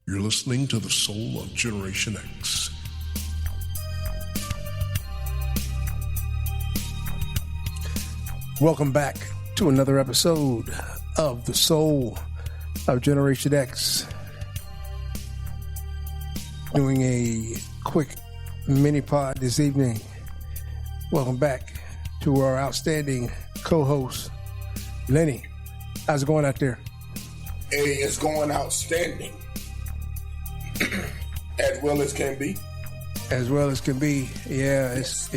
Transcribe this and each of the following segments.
You're listening to the Soul of Generation X. Welcome back to another episode of the Soul of Generation X. Doing a quick mini pod this evening. Welcome back to our outstanding co-host, Lenny. How's it going out there? Hey, it's going outstanding. As well as can be. As well as can be. Yeah, it's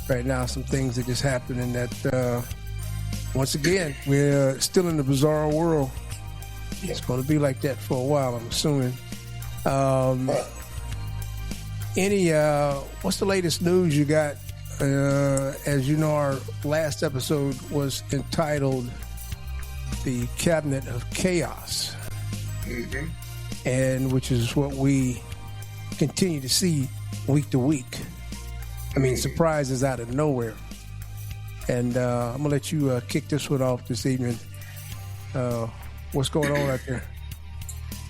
right now some things that just happening that once again we're still in the bizarre world. Yeah. It's going to be like that for a while, I'm assuming. What's the latest news you got? As you know, our last episode was entitled "The Cabinet of Chaos." Mm-hmm. And which is what we continue to see week to week. I mean, surprises out of nowhere. And I'm going to let you kick this one off this evening. What's going on out there?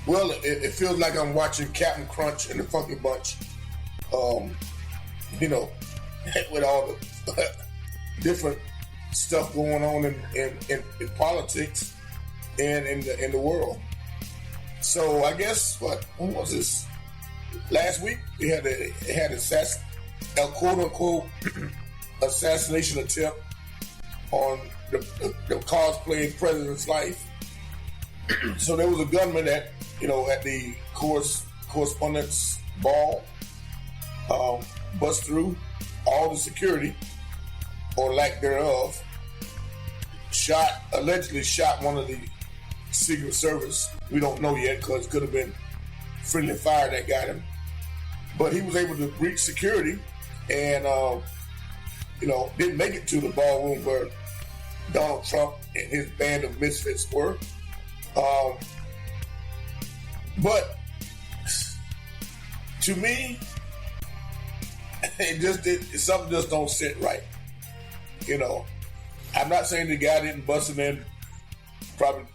Well, it feels like I'm watching Captain Crunch and the Funky Bunch. With all the different stuff going on in politics and in the world. So I guess when was this? Last week we had a quote unquote assassination attempt on the Cosplayed president's life. So there was a gunman at the Correspondents Ball, bust through all the security or lack thereof, allegedly shot one of the Secret Service. We don't know yet because it could have been friendly fire that got him. But he was able to breach security and, didn't make it to the ballroom where Donald Trump and his band of misfits were. But to me, something just don't sit right. I'm not saying the guy didn't bust him in, probably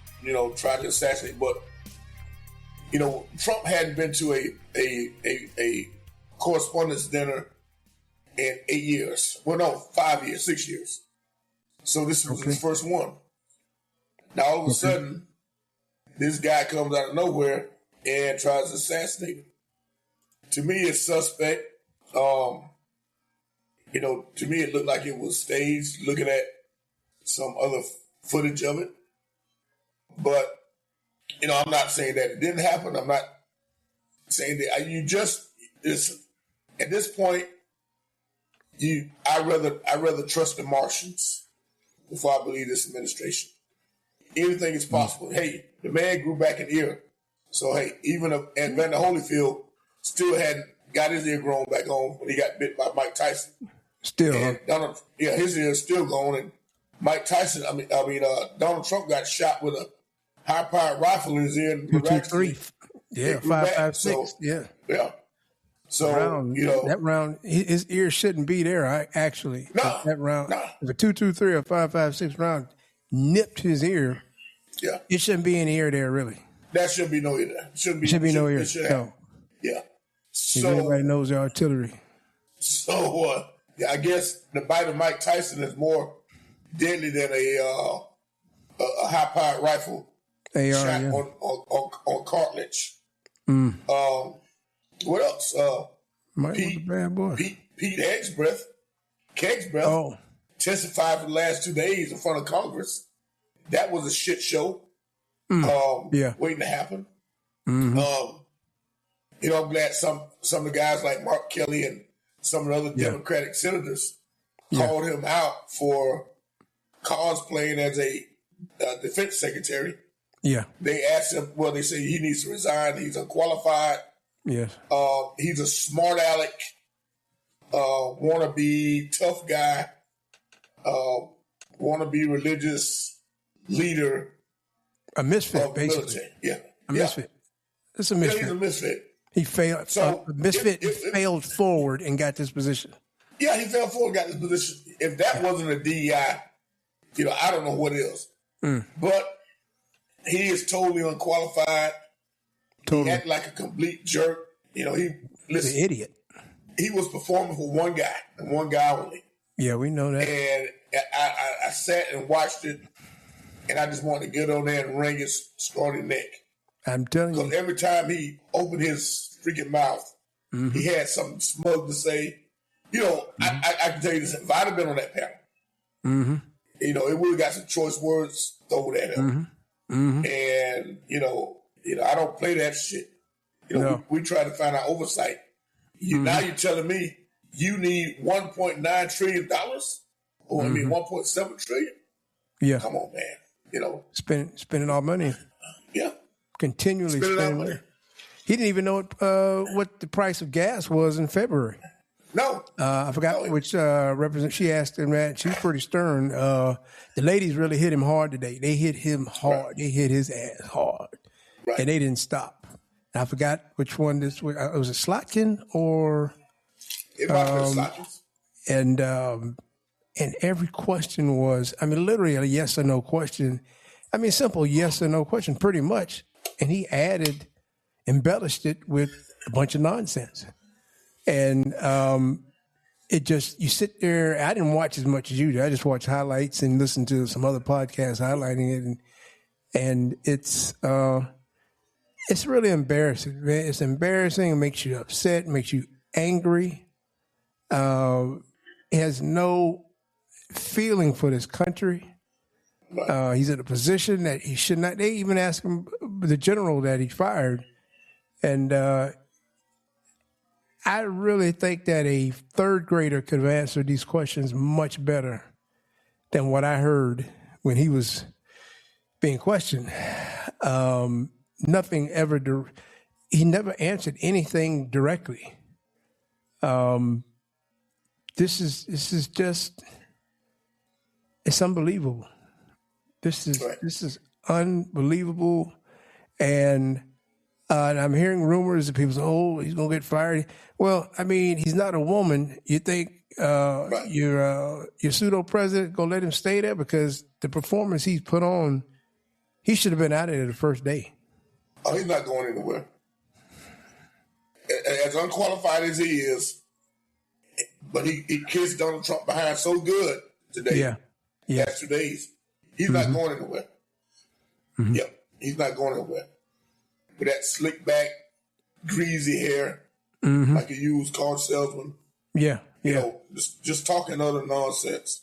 tried to assassinate, but Trump hadn't been to a correspondence dinner in 8 years. Well, no, 5 years, 6 years. So this was his first one. Now all of a sudden, this guy comes out of nowhere and tries to assassinate him. To me, it's suspect. To me, it looked like it was staged. Looking at some other footage of it. But, I'm not saying that it didn't happen. I'm not saying that at this point, I rather trust the Martians before I believe this administration. Anything is possible. Hey, the man grew back an ear. So, hey, and Vander Holyfield still hadn't got his ear grown back on when he got bit by Mike Tyson. Still, and his ear is still gone. And Mike Tyson, Donald Trump got shot with a high-powered rifle in his ear. 223. Yeah, 5.56. So, yeah. Yeah. So, that round, his ear shouldn't be there, actually. No. That round, if a 223 or 5.56 round nipped his ear, yeah, it shouldn't be in the ear there, really. That shouldn't be no ear there. Should be no ear. No. Yeah. So, everybody knows the artillery. So, I guess the bite of Mike Tyson is more deadly than a high-powered rifle shot on cartilage. Mm. What else? Mike was a bad boy. Pete Hegseth testified for the last 2 days in front of Congress. That was a shit show. Waiting to happen. Mm-hmm. I'm glad some of the guys like Mark Kelly and some of the other Democratic senators called him out for cosplaying as a defense secretary. Yeah. They asked him, they say he needs to resign. He's unqualified. Yes. He's a smart aleck, wannabe tough guy, wannabe religious leader. A misfit, basically. Military. Yeah. A misfit. It's a misfit. Yeah, he's a misfit. He failed. So failed forward and got this position. Yeah, he fell forward and got this position. If that wasn't a DEI, I don't know what is. But he is totally unqualified. Totally. He acted like a complete jerk. You know, He's an idiot. He was performing for one guy and one guy only. Yeah, we know that. And I sat and watched it, and I just wanted to get on there and wring his scrawny neck. I'm telling you. Because every time he opened his freaking mouth, he had something smug to say. You know, I can tell you this: if I'd have been on that panel, you know, it would have got some choice words thrown at him. And you know, I don't play that shit. You know, we try to find our oversight. Now you're telling me you need $1.9 trillion, or I mean $1.7 trillion. Yeah, come on, man. You know, spending all money. Yeah, continually spending money. He didn't even know what the price of gas was in February. No, I forgot which representative. She asked him that. She's pretty stern. The ladies really hit him hard today. They hit him hard. Right. They hit his ass hard, and they didn't stop. I forgot which one this was. Was it Slotkin or? It might have been Slotkin. And every question was, I mean, literally a yes or no question. I mean, simple yes or no question, pretty much. And he embellished it with a bunch of nonsense. And it just, you sit there. I didn't watch as much as you did. I just watched highlights and listened to some other podcasts highlighting it. And it's really embarrassing, man. It's embarrassing. It makes you upset, makes you angry. He has no feeling for this country. He's in a position that he should not. They even asked him, the general that he fired. And I really think that a third grader could have answered these questions much better than what I heard when he was being questioned. Nothing ever. He never answered anything directly. This is just. It's unbelievable. This is unbelievable, and I'm hearing rumors that people say, "Oh, he's gonna get fired." Well, I mean, he's not a woman. You think your pseudo president gonna let him stay there because the performance he's put on, he should have been out of there the first day. Oh, he's not going anywhere. As unqualified as he is, but he kissed Donald Trump behind so good today. Yeah. Last 2 days. He's not going anywhere. Yeah, he's not going anywhere. With that slick back, greasy hair, like a used car salesman. Yeah. You know, just talking other nonsense.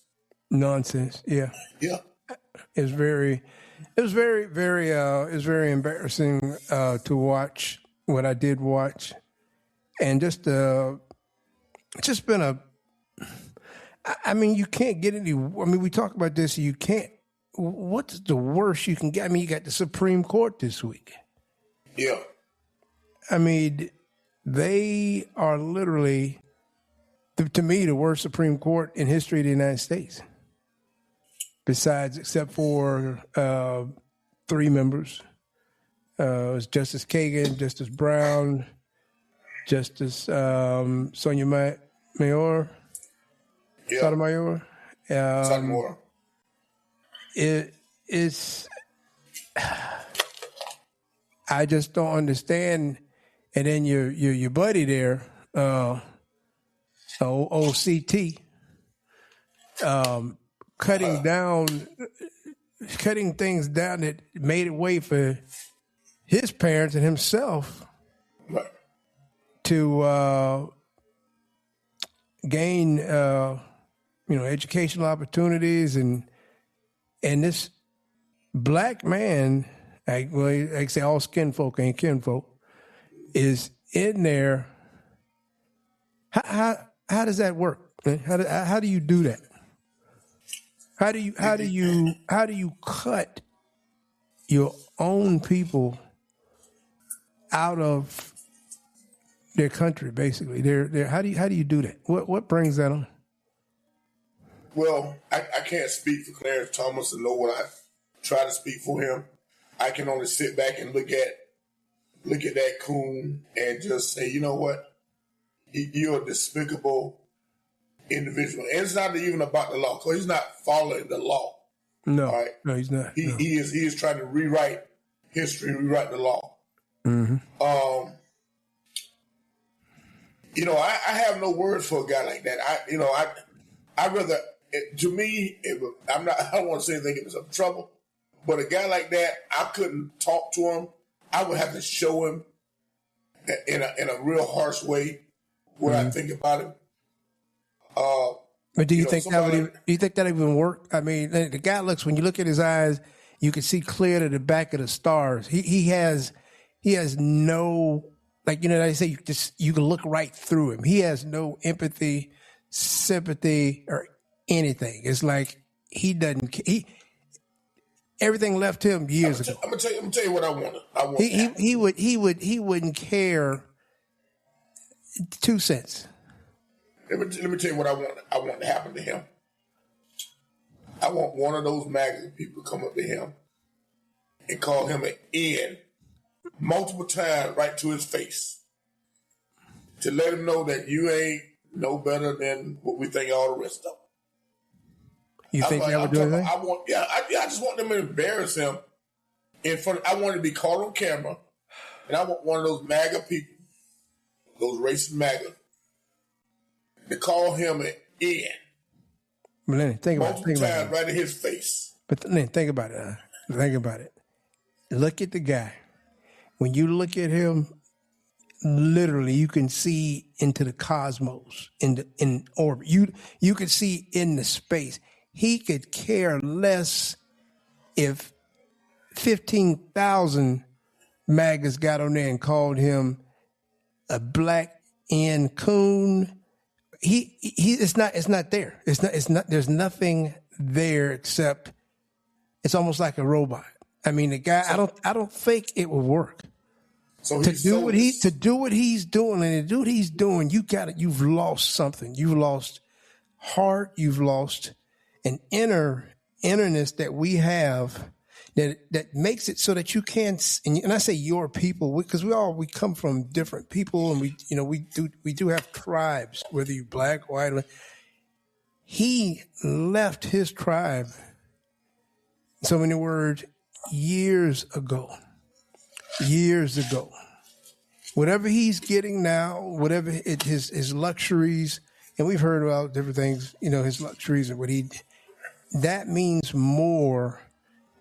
Nonsense. Yeah. Yeah. It was very embarrassing to watch what I did watch, and it's just been a. I mean, you can't get any. I mean, we talk about this. You can't. What's the worst you can get? I mean, you got the Supreme Court this week. Yeah. I mean, they are literally, to me, the worst Supreme Court in history of the United States. Except for 3 members. It was Justice Kagan, Justice Brown, Justice Sotomayor. Sotomayor. Sotomayor. It's. I just don't understand. And then your buddy there, OCT, cutting things down that made it way for his parents and himself to gain, educational opportunities, and this black man, I say all skin folk ain't kinfolk, is in there. How does that work? How do you do that? How do you cut your own people out of their country? Basically, how do you do that? What brings that on? Well, I can't speak for Clarence Thomas and know what I try to speak for him. I can only sit back and look at that coon and just say, you know what, you're a despicable individual. And it's not even about the law, because he's not following the law. No, right? No, he's not. He is trying to rewrite history, rewrite the law. Mm-hmm. I have no words for a guy like that. I rather, to me, I don't want to say anything if it's of trouble, but a guy like that, I couldn't talk to him. I would have to show him in a real harsh way what I think about him. But do you think that even work? I mean, the guy when you look at his eyes, you can see clear to the back of the stars. He has no, like, they say you can look right through him. He has no empathy, sympathy, or anything. It's like everything left him years ago. I'm gonna tell you what I want. He wouldn't care 2 cents. Let me tell you what I want to happen to him. I want one of those magazine people to come up to him and call him an N multiple times right to his face to let him know that you ain't no better than what we think all the rest of them. You think that would do anything? I just want them to embarrass him in front. I want to be caught on camera, and I want one of those MAGA people, those racist MAGA, to call him an N. But Lenny, think about it. Right in his face. But Lenny, think about it. Think about it. Look at the guy. When you look at him, literally, you can see into the cosmos, in orbit. You can see in the space. He could care less if 15,000 MAGAs got on there and called him a black N coon. It's not there. It's not. There's nothing there except it's almost like a robot. I mean, the guy. I don't think it will work. So to do what he's doing, and to do what he's doing, you've lost something. You've lost heart. You've lost an innerness that we have that makes it so that you can't. And I say your people because we come from different people, and we do have tribes. Whether you're black, white, he left his tribe. So many words years ago. Whatever he's getting now, whatever his luxuries, and we've heard about different things, his luxuries and that means more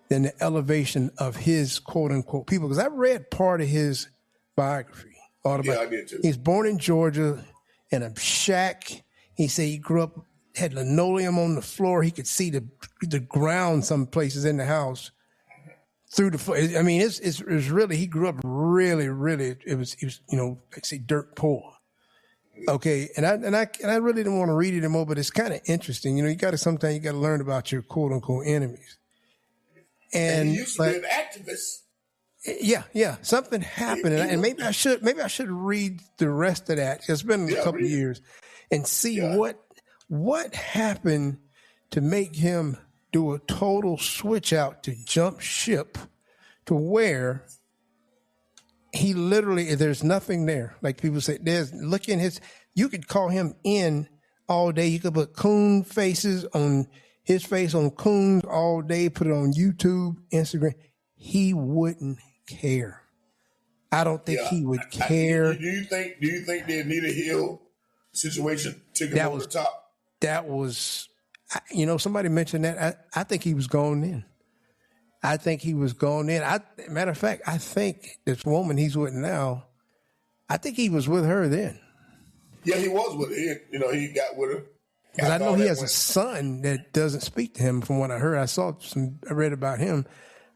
than the elevation of his quote unquote people. Because I read part of his biography. Yeah, I did too. He's born in Georgia in a shack. He said he grew up, had linoleum on the floor. He could see the ground some places in the house. Through the, I mean, it's really, he grew up really, he was, like say dirt poor. Okay. And I really didn't want to read it anymore, but it's kind of interesting. Sometimes you got to learn about your quote unquote enemies. And he used to be an activist. Yeah. Something happened. And maybe I should read the rest of that. It's been a couple of years and see what happened to make him do a total switch out to jump ship to where he literally, there's nothing there. Like people say, you could call him in all day. You could put coon faces on his face on coons all day, put it on YouTube, Instagram. He wouldn't care. I don't think he would care. Do you think the Anita Hill situation took him over the top? That was, somebody mentioned that. I think he was going in. Matter of fact, I think this woman he's with now, I think he was with her then. Yeah, he was with her. He got with her. Because I know he has a son that doesn't speak to him from what I heard. I read about him,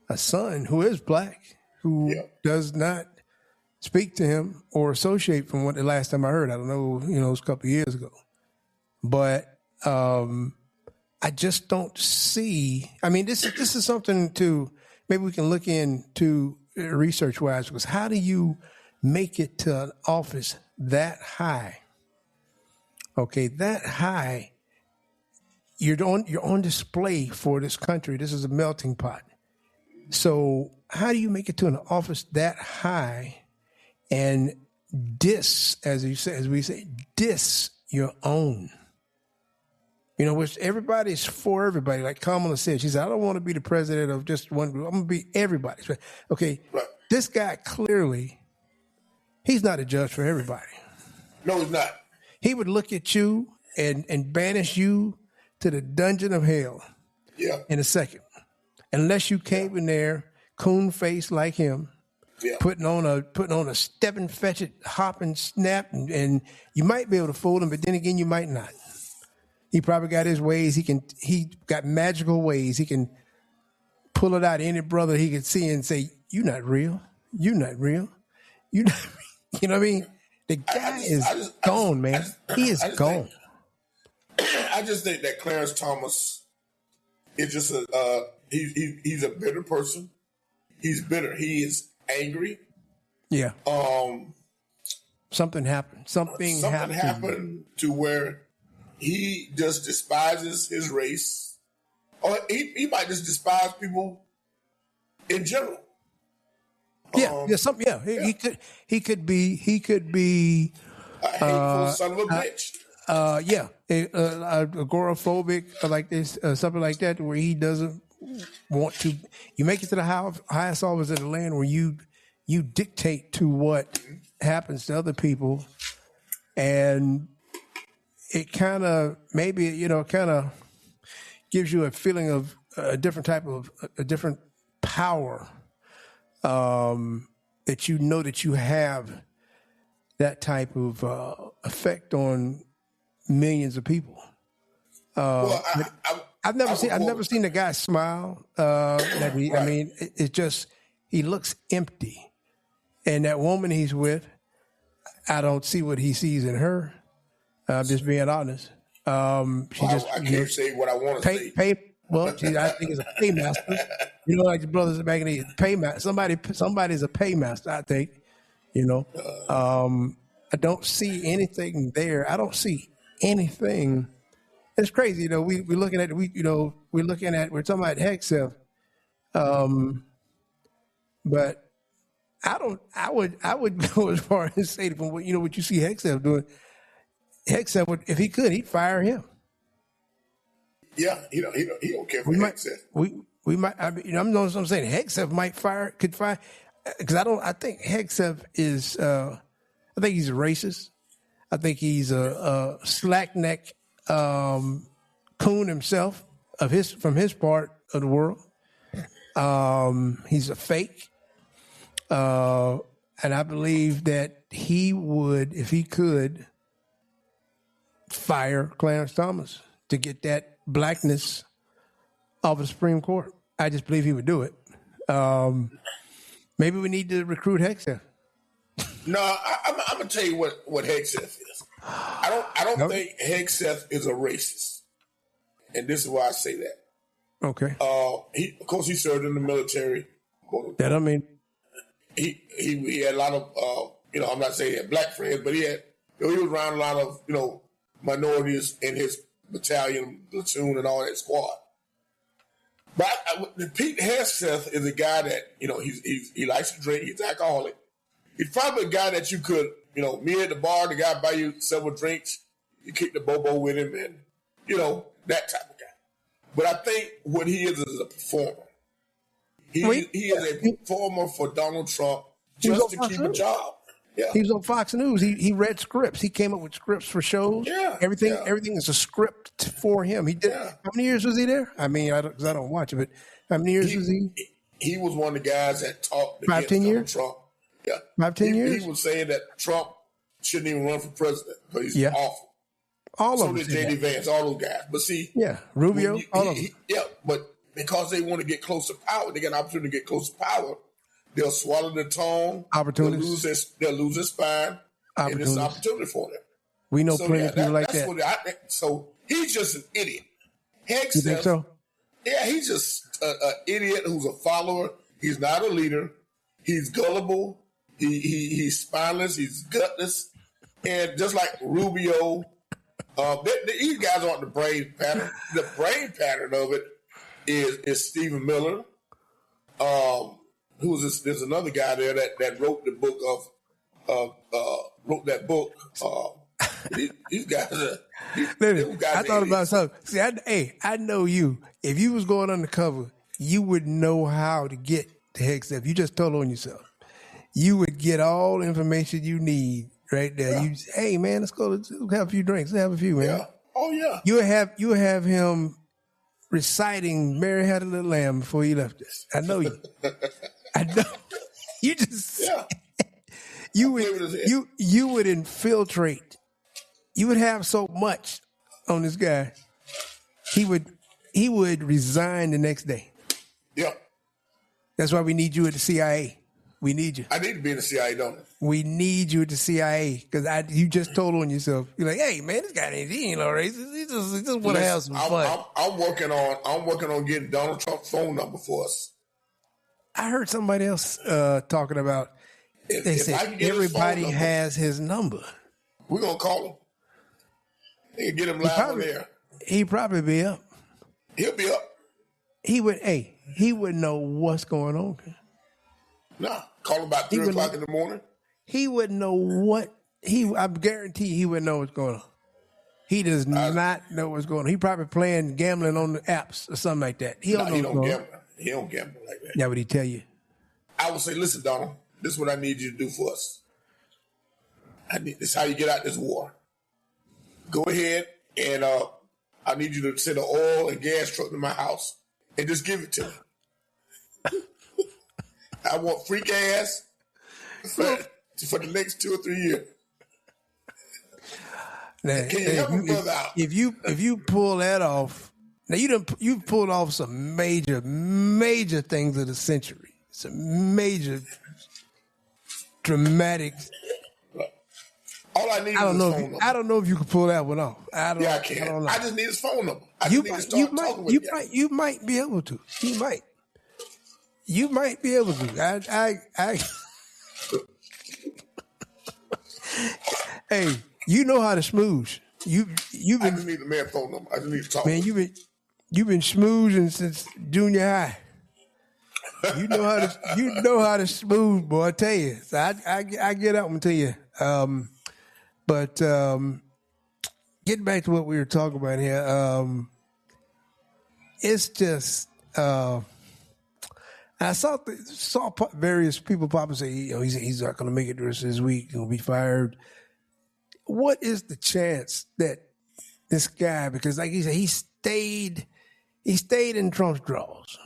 a son who is black, who does not speak to him or associate from what the last time I heard. I don't know, it was a couple of years ago. But I just don't see. I mean, this is something maybe we can look into research wise, because how do you make it to an office that high? Okay, that high. You're on display for this country. This is a melting pot. So how do you make it to an office that high and as we say, diss your own? Which everybody's for everybody. Like Kamala said, she said, I don't want to be the president of just one group. I'm going to be everybody's. Okay. Right. this guy clearly, he's not a judge for everybody. No, he's not. He would look at you and banish you to the dungeon of hell in a second. Unless you came in there coon faced like him, putting on a step and fetch it, hop and snap, and you might be able to fool him, but then again you might not. He probably got his ways. He got magical ways. He can pull it out any brother he could see and say, "You not real. You not real. You not real." You know what I mean? The guy is gone, man. He is gone. I just think that Clarence Thomas is just he's a bitter person. He's bitter. He is angry. Yeah. Something happened. Something happened to where he just despises his race, or he might just despise people in general. He could be a hateful son of a bitch. Agoraphobic, like this, something like that, where he doesn't want to. You make it to the highest office in the land where you dictate to what happens to other people, and it kind of gives you a feeling of a different type of a different power. That you know that you have that type of effect on millions of people. I've never seen the guy smile. I mean, it's just he looks empty, and that woman he's with, I don't see what he sees in her. I'm just being honest. I can't say what I want to say. I think it's a paymaster. You know, like the brothers back in the paymaster. Somebody's a paymaster, I think. You know, I don't see anything there. I don't see anything. It's crazy, you know. We're talking about Hegseth, but I would go as far as say from what you see Hegseth doing. Hegseth would, if he could, he'd fire him. Yeah, he don't care for Hegseth. We might. I'm saying Hegseth could fire, because I think Hegseth is. I think he's a racist. I think he's a slack-neck coon himself from his part of the world. He's a fake, and I believe that he would, if he could, fire Clarence Thomas to get that blackness of the Supreme Court. I just believe he would do it. Maybe we need to recruit Hegseth. No, I'm gonna tell you what Hegseth is. I don't think Hegseth is a racist, and this is why I say that. Okay. Of course, he served in the military. That I mean, he had a lot of I'm not saying he had black friends, but he was around a lot of minorities in his battalion, platoon, and all that squad. But Pete Hegseth is a guy that he likes to drink. He's an alcoholic. He's probably a guy that you could meet at the bar. The guy buy you several drinks. You kick the bobo with him, and that type of guy. But I think what he is a performer. He is a performer for Donald Trump just to keep a job. Yeah. He was on Fox News. He read scripts. He came up with scripts for shows. Yeah. Everything is a script for him. He did. Yeah. How many years was he there? I mean, I don't watch it, but how many years was he? He was one of the guys that talked against 10 Donald years? Trump. Yeah. 10 years? He was saying that Trump shouldn't even run for president because he's awful. All of them. So did J.D. Vance, all those guys. But see. Yeah, Rubio, all of them. But because they want to get close to power, they get an opportunity to get close to power. They'll swallow their tongue. Opportunities. They'll lose their spine. And it's an opportunity for them. We know plenty of people like that. So he's just an idiot. Hegseth, you think so? Yeah, he's just an idiot who's a follower. He's not a leader. He's gullible. He's spineless. He's gutless. And just like Rubio, these guys aren't the brain pattern. The brain pattern of it is Stephen Miller. Who's this? There's another guy there that wrote the book wrote that book. These guys are. I thought about something. See, I know you. If you was going undercover, you would know how to get to Hegseth. You just told on yourself. you would get all the information you need right there. Yeah. Hey man, let's go have a few drinks. Let's have a few, man. Yeah. Oh yeah. You would have him reciting "Mary Had a Little Lamb" before he left us. I know you. I know. You just you would infiltrate. You would have so much on this guy. He would resign the next day. Yeah. That's why we need you at the CIA. We need you. I need to be in the CIA, don't I? We need you at the CIA because you just told on yourself. You're like, hey man, this guy ain't no racist. He just want to have some fun. I'm working on getting Donald Trump's phone number for us. I heard somebody else talking about. They said everybody has his number. We're gonna call him. They can get him live on there. He'd probably be up. He'll be up. He would know what's going on. Nah, call him about 3 o'clock in the morning. He wouldn't know what I guarantee he wouldn't know what's going on. He does not know what's going on. He probably playing gambling on the apps or something like that. He don't gamble. He don't gamble like that. Yeah, what he tell you? I would say, listen, Donald, this is what I need you to do for us. This is how you get out this war. Go ahead and I need you to send an oil and gas truck to my house and just give it to me. I want free gas for the next 2 or 3 years. Now, can you help me brother out? If you pull that off, now you've pulled off some major things of the century. Some dramatic. All I need is his phone number. I don't know if you can pull that one off. I can. I just need his phone number. You might be able to. You might be able to. Hey, you know how to smooze. I just need the man's phone number. I just need to talk. Man, you've been schmoozing since junior high. You know how to smooth, boy. I tell you. So I get out and tell you. But getting back to what we were talking about here, it's just. I saw various people pop and say, he's not going to make it the rest of this week. He'll be fired. What is the chance that this guy, because like he said, he stayed in Trump's draws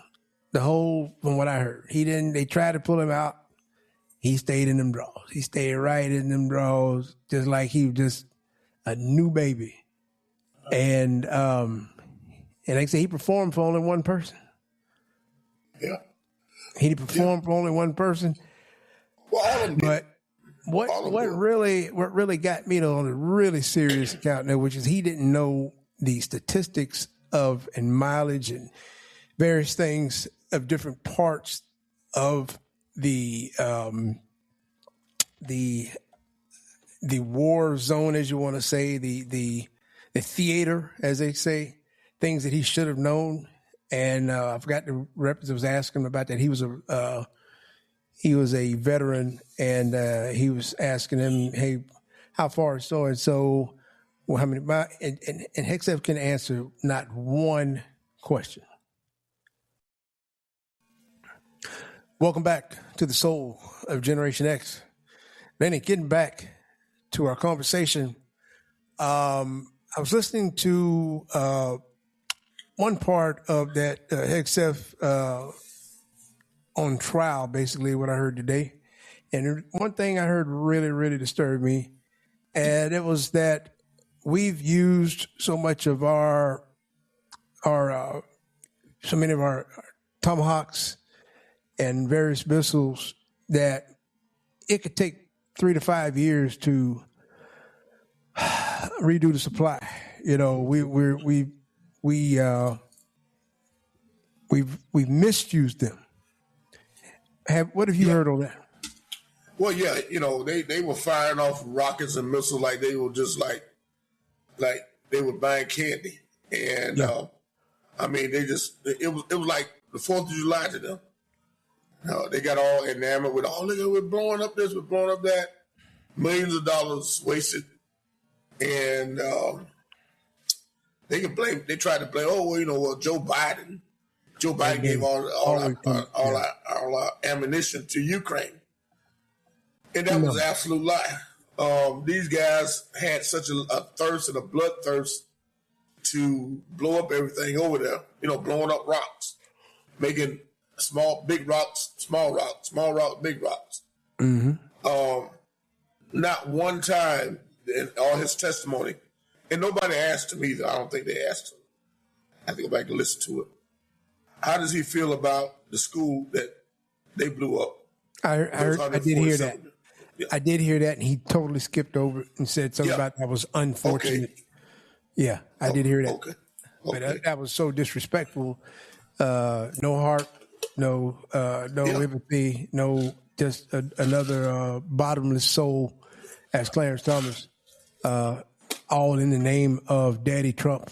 from what I heard. They tried to pull him out. He stayed in them draws. He stayed right in them draws, just like he was just a new baby. And like I said, he performed for only one person. Yeah. He performed for only one person. Well, all of them but what really got me on a really serious account there, which is he didn't know the statistics of and mileage and various things of different parts of the war zone, as you want to say, the theater, as they say, things that he should have known. And I forgot the representative was asking him about that. He was a veteran, and he was asking him, "Hey, how far is so and so? Well, how many?" And Hegseth can answer not one question. Welcome back to the Soul of Generation X. Lenny, getting back to our conversation, I was listening to one part of that Hegseth on trial, basically what I heard today. And one thing I heard really, really disturbed me, and it was that we've used so much of so many of our tomahawks and various missiles that it could take 3 to 5 years to redo the supply. We've misused them. What have you heard on that? Well, yeah, they were firing off rockets and missiles like they were just like they were buying candy, and Yeah. it was like the 4th of July to them. They got all enamored with, we're blowing up this, we're blowing up that, millions of dollars wasted, and they tried to blame, Joe Biden. Joe Biden gave all our ammunition to Ukraine. And that was an absolute lie. These guys had such a thirst and a bloodthirst to blow up everything over there, blowing up rocks, making big rocks, small rocks, big rocks. Mm-hmm. Not one time in all his testimony, and nobody asked him either. I don't think they asked him. I have to go back and listen to it. How does he feel about the school that they blew up? I did hear that. Yeah. I did hear that, and he totally skipped over it and said something about that was unfortunate. Okay. Yeah, I did hear that. Okay. But that was so disrespectful. No heart, no empathy, no just another bottomless soul, as Clarence Thomas, all in the name of Daddy Trump,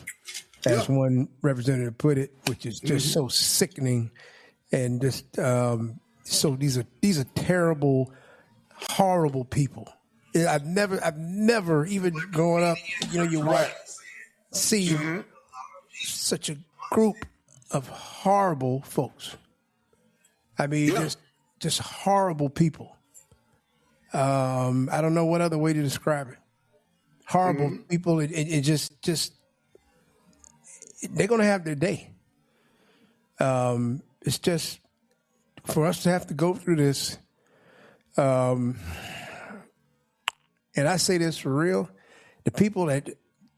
as one representative put it, which is just so sickening, and just so these are terrible, horrible people. I've never even growing up, you're right. See such a group of horrible folks. I mean, just horrible people. I don't know what other way to describe it. Horrible people. It just they're going to have their day. It's just for us to have to go through this. And I say this for real, the people that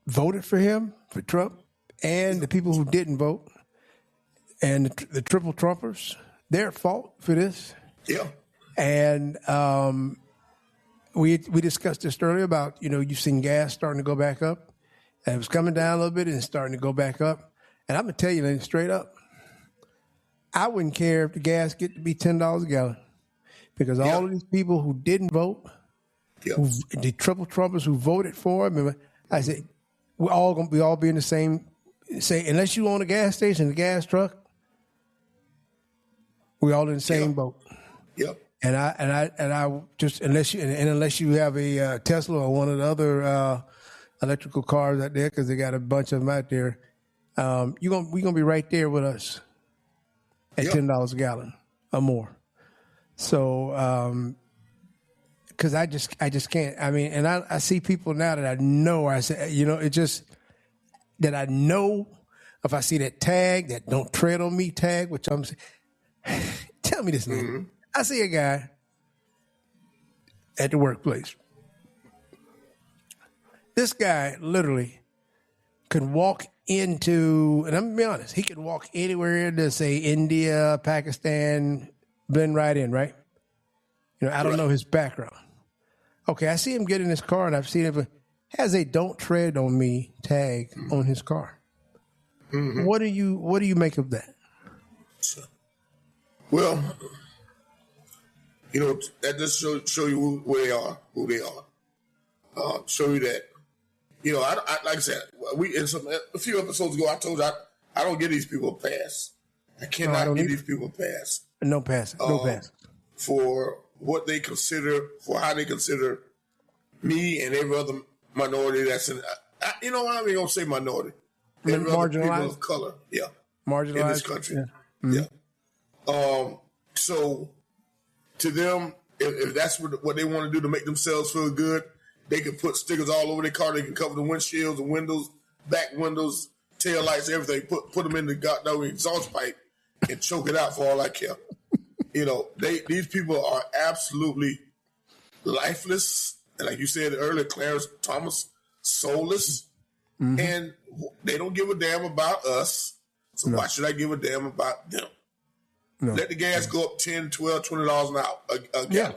voted for him, for Trump, and the people who didn't vote, and the triple Trumpers, they're at fault for this. Yeah. And we discussed this earlier about, you've seen gas starting to go back up, and it was coming down a little bit and it's starting to go back up. And I'm going to tell you, Lenny, straight up, I wouldn't care if the gas get to be $10 a gallon, because all of these people who didn't vote, the triple Trumpers who voted for him, I said, we all be in the same. Say, unless you own a gas station, a gas truck, we all in the same boat. Yep. And I just unless you have a Tesla or one of the other electrical cars out there, because they got a bunch of them out there, we're gonna be right there with us at $10 a gallon or more. So, because I just can't. I mean, and I see people now that I know. I say, it just that I know if I see that tag, that "Don't tread on me" tag, which I'm saying, tell me this name. I see a guy at the workplace. This guy literally could walk into, and I'm gonna be honest, he could walk anywhere to say India, Pakistan, blend right in, right? I don't know his background. Okay, I see him get in his car, and I've seen him has a "Don't tread on me" tag on his car. What do you make of that? Well, that just show you who they are. Show you that, I like I said, a few episodes ago, I told you I don't give these people a pass. I cannot give these people a pass. No pass. No pass. For what they consider, for how they consider me and every other minority that's in, I'm not even going to say minority. Every other people of color, marginalized in this country. So to them, if that's what they want to do to make themselves feel good, they can put stickers all over their car. They can cover the windshields, the windows, back windows, tail lights, everything. Put them in the goddamn exhaust pipe and choke it out for all I care. These people are absolutely lifeless, and like you said earlier, Clarence Thomas, soulless, and they don't give a damn about us. So why should I give a damn about them? No. Let the gas go up $10, $12, $20 an hour a gallon.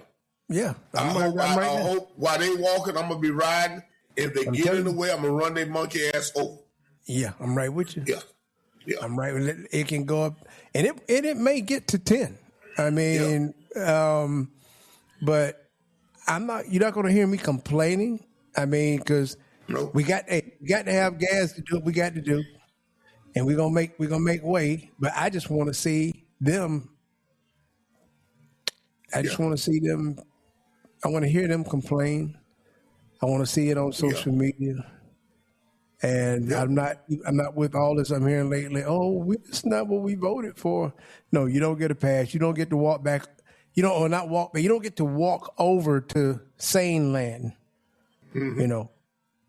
Yeah. I hope while they walking, I'm gonna be riding. If they get in the way, I'm gonna run their monkey ass over. Yeah, I'm right with you. Yeah. I'm right with it. It can go up, and it may get to 10. I mean, but I'm not. You're not going to hear me complaining. I mean, because we got to have gas to do what we got to do, and we're gonna make way. But I just want to see them. I just want to see them. I want to hear them complain. I want to see it on social media. And I'm not with all this I'm hearing lately. Oh, it's not what we voted for. No, you don't get a pass. You don't get to walk back or not walk, but you don't get to walk over to sane land,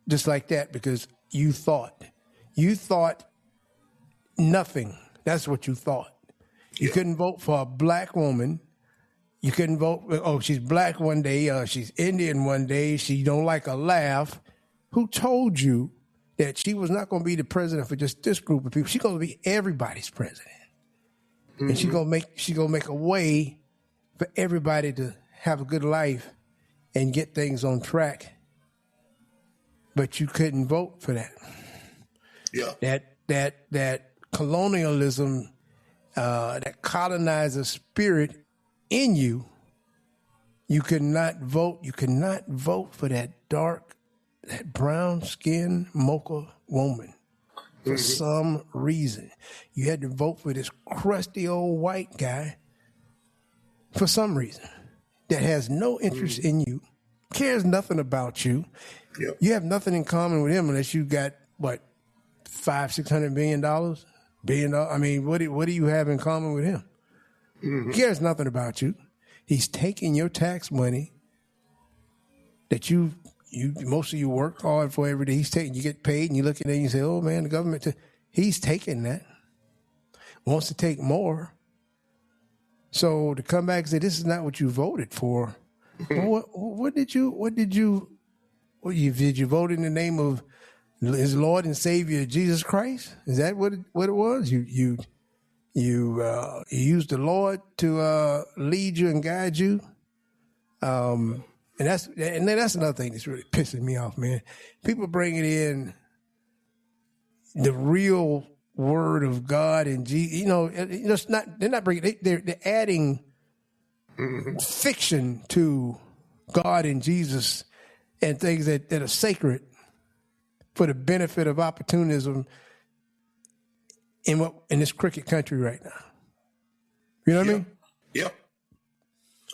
just like that, because you thought nothing. That's what you thought. You couldn't vote for a black woman. You couldn't vote. Oh, she's black one day. She's Indian one day. She don't like a laugh. Who told you that she was not going to be the president for just this group of people? She's going to be everybody's president, and she's gonna make a way for everybody to have a good life and get things on track. But you couldn't vote for that. Yeah. That colonialism, that colonizer spirit in you, you could not vote. You could not vote for that brown-skinned mocha woman for some reason. You had to vote for this crusty old white guy for some reason that has no interest in you, cares nothing about you. Yep. You have nothing in common with him unless you got, $500-600 billion? I mean, what do you have in common with him? He cares nothing about you. He's taking your tax money that you most of you work hard for every day. He's taking, you get paid, and you look at it and you say, "Oh man, the government." He's taking that, wants to take more. So to come back and say this is not what you voted for, did you vote in the name of his Lord and Savior Jesus Christ? Is that what it was? You used the Lord to lead you and guide you. And that's another thing that's really pissing me off, man. People bringing in the real word of God and Jesus. It's not. They're not bringing. They're adding fiction to God and Jesus and things that are sacred for the benefit of opportunism in this cricket country right now. You know what I mean? Yep.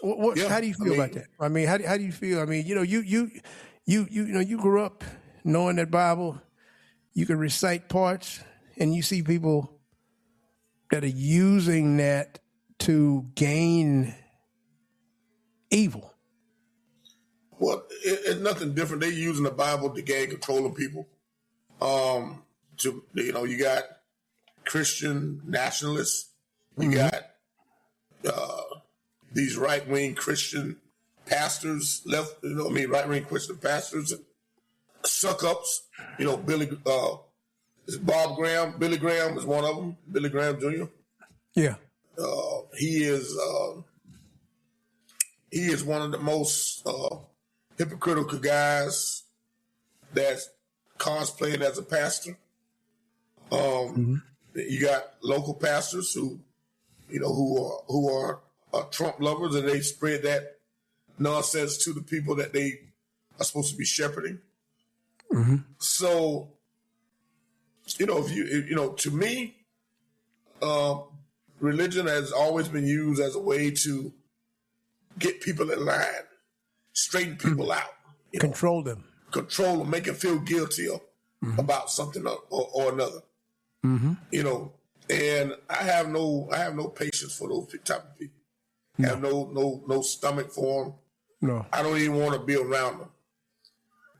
How do you feel about that? I mean, how do you feel? I mean, you grew up knowing that Bible, you can recite parts, and you see people that are using that to gain evil. Well, it's nothing different. They're using the Bible to gain control of people. You got Christian nationalists. You got these right-wing Christian pastors, right-wing Christian pastors and suck-ups. Billy Graham is one of them, Billy Graham Jr. Yeah. He is one of the most hypocritical guys that's cosplayed as a pastor. You got local pastors who are Trump lovers, and they spread that nonsense to the people that they are supposed to be shepherding. So, to me, religion has always been used as a way to get people in line, straighten people out, control them, make them feel guilty about something or another. And I have no patience for those type of people. I have no stomach for them. No, I don't even want to be around them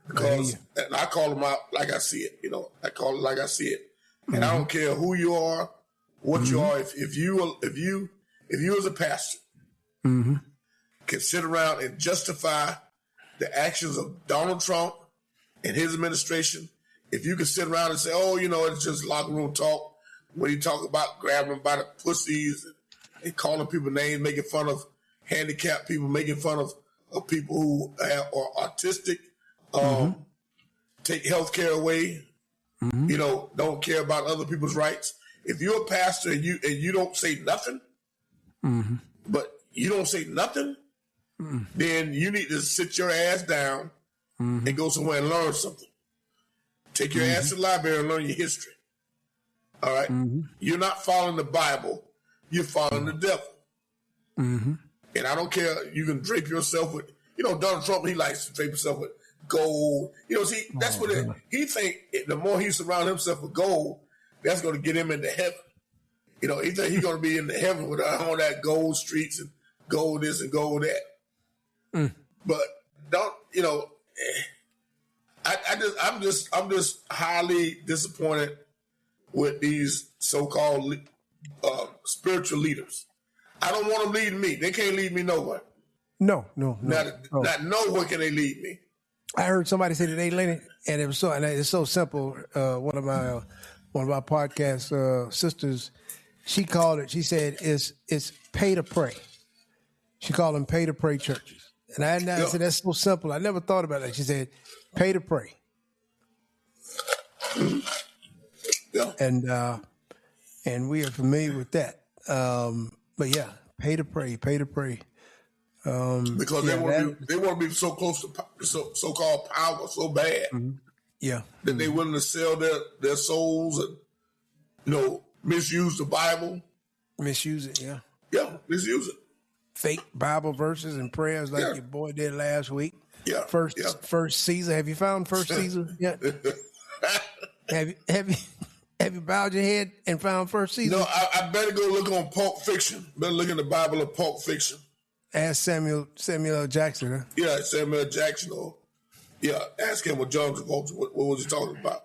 because and I call them out like I see it. I call it like I see it, and I don't care who you are, what you are. If you as a pastor can sit around and justify the actions of Donald Trump and his administration, if you can sit around and say, "Oh, it's just locker room talk," when you talk about grabbing them by the pussies and calling people names, making fun of handicapped people, making fun of people who are autistic, take health care away, don't care about other people's rights. If you're a pastor and you don't say nothing, but you don't say nothing, then you need to sit your ass down and go somewhere and learn something. Take your ass to the library and learn your history. All right? You're not following the Bible. You're following the devil. And I don't care. You can drape yourself with, Donald Trump, he likes to drape himself with gold. That's what he think. The more he surrounds himself with gold, that's going to get him into heaven. He think he's going to be in the heaven with all that gold streets and gold this and gold that. But don't, I'm just highly disappointed with these so-called spiritual leaders. I don't want them leading me. They can't lead me nowhere. No. Not nowhere can they lead me. I heard somebody say today, Lenny, and it's so simple. One of my podcast sisters, she called it. She said it's pay to pray. She called them pay to pray churches, and I said that's so simple. I never thought about that. She said pay to pray. Yeah, and we are familiar with that. But yeah, pay to pray. Because they want to be so close to so-called power so bad. Yeah, that they willing to sell their souls and misuse the Bible. Misuse it, yeah. Yeah, misuse it. Fake Bible verses and prayers like your boy did last week. Yeah. First Caesar. Have you found First Caesar yet? Have you bowed your head and found First Caesar? No, I better go look on Pulp Fiction. Better look in the Bible of Pulp Fiction. Ask Samuel L. Jackson, huh? Yeah, Samuel L. Jackson. Ask him what John Travolta. What was he talking about?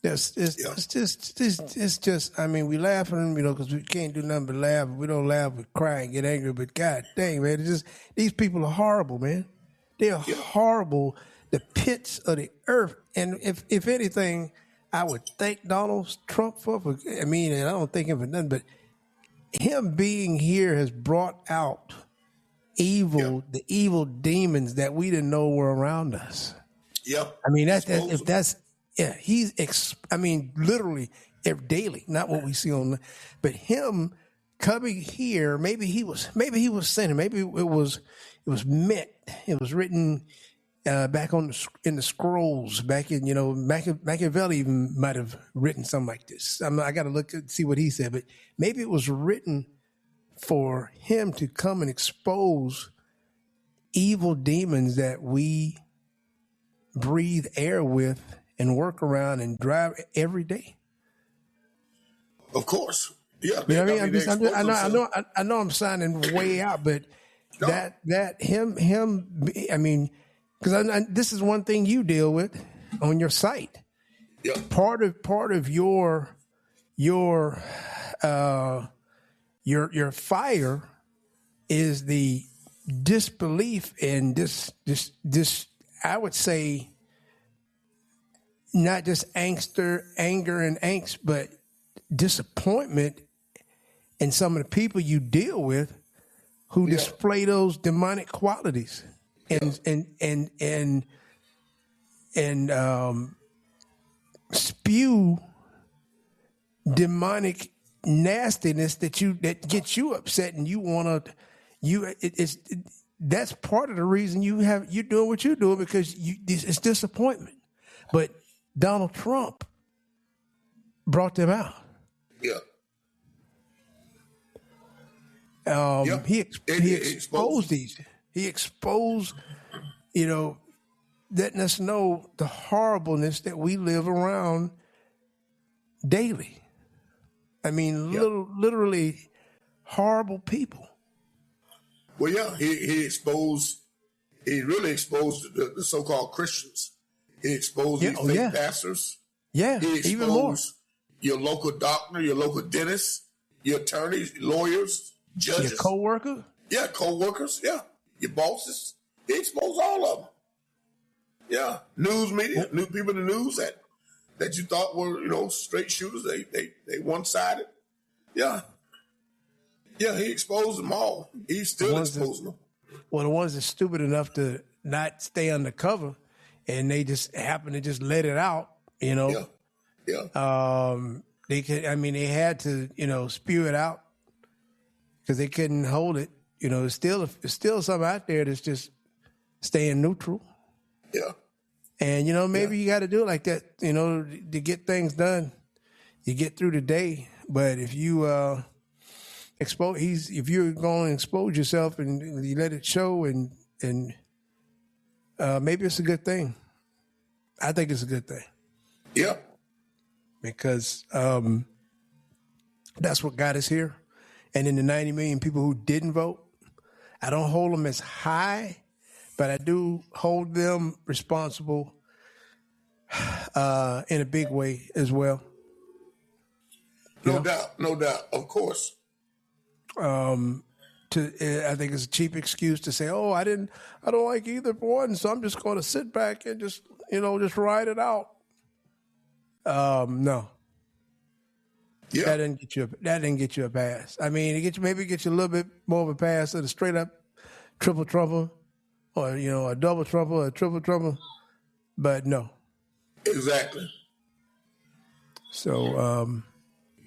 It's just. I mean, we laughing, because we can't do nothing but laugh. We don't laugh, we cry and get angry. But God dang, man, it's just these people are horrible, man. They are horrible. The pits of the earth. And if anything, I would thank Donald Trump for. I mean, and I don't thank him for nothing, but him being here has brought out the evil demons that we didn't know were around us. Yeah. I mean, he's literally daily, not what we see on, but him coming here, maybe he was sinning, maybe it was meant, it was written back in the scrolls, back in, Machiavelli even might have written something like this. I got to look and see what he said, but maybe it was written for him to come and expose evil demons that we breathe air with and work around and drive every day. Of course. Yeah. You know what I mean? I know I'm signing way out, but that him, I mean, because this is one thing you deal with on your site. Yeah. Part of your fire is the disbelief and this I would say not just anger and angst, but disappointment in some of the people you deal with who display those demonic qualities and spew demonic nastiness that gets you upset, and that's part of the reason you're doing what you're doing, because it's disappointment. But Donald Trump brought them out. Yeah. He exposed these. He exposed, letting us know the horribleness that we live around daily. I mean, literally horrible people. Well, yeah, he really exposed the so-called Christians. He exposed these fake pastors. Yeah, he exposed even more. Your local doctor, your local dentist, your attorneys, lawyers, judges. Your co-worker? Yeah, co-workers, yeah. Your bosses. He exposed all of them. Yeah, news media, new people in the news that you thought were, straight shooters, they one-sided. Yeah. Yeah, he exposed them all. He's still exposing them. Well, the ones that's stupid enough to not stay undercover and they just happen to just let it out, Yeah. They had to, spew it out because they couldn't hold it. It's still something out there that's just staying neutral. Yeah. And, maybe you got to do it like that, to get things done. You get through the day. But if you if you're going to expose yourself and you let it show, and maybe it's a good thing. I think it's a good thing. Yeah. Because that's what got us here. And in the 90 million people who didn't vote, I don't hold them as high, but I do hold them responsible in a big way as well. No doubt, of course. I think it's a cheap excuse to say, "Oh, I don't like either one, so I'm just going to sit back and just ride it out." No. Yeah. That didn't get you a pass. I mean, it gets you a little bit more of a pass than a straight up triple trouble, or a double trouble or a triple trouble, but no. Exactly. So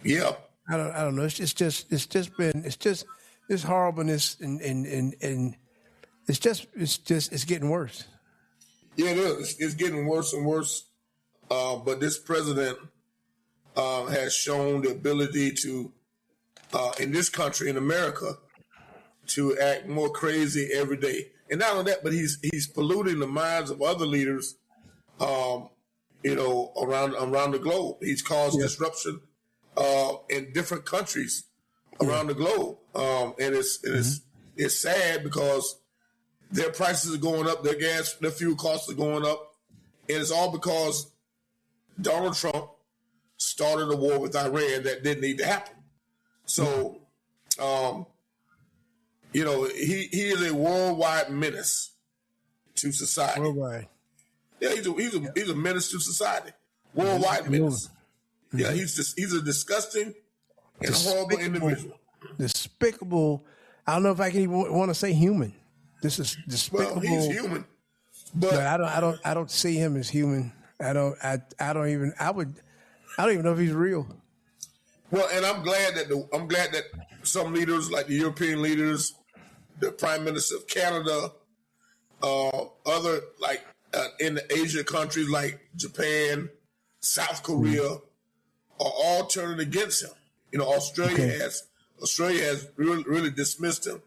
yeah. I don't know. It's horribleness and it's getting worse. Yeah, it is. It's getting worse and worse. But this president has shown the ability to, in this country, in America, to act more crazy every day. And not only that, but he's polluting the minds of other leaders, around the globe. He's caused disruption in different countries around the globe, and it's sad because their prices are going up, their fuel costs are going up, and it's all because Donald Trump started a war with Iran that didn't need to happen. So, he is a worldwide menace to society. Worldwide. Yeah, he's a menace to society. Worldwide menace. Yeah, he's a disgusting and horrible individual. Despicable. I don't know if I can even want to say human. This is despicable. Well, he's human, but I don't see him as human. I don't even know if he's real. Well, and I'm glad that some leaders, like the European leaders, the Prime Minister of Canada, other in the Asia countries like Japan, South Korea, are all turning against him. Australia has really dismissed him.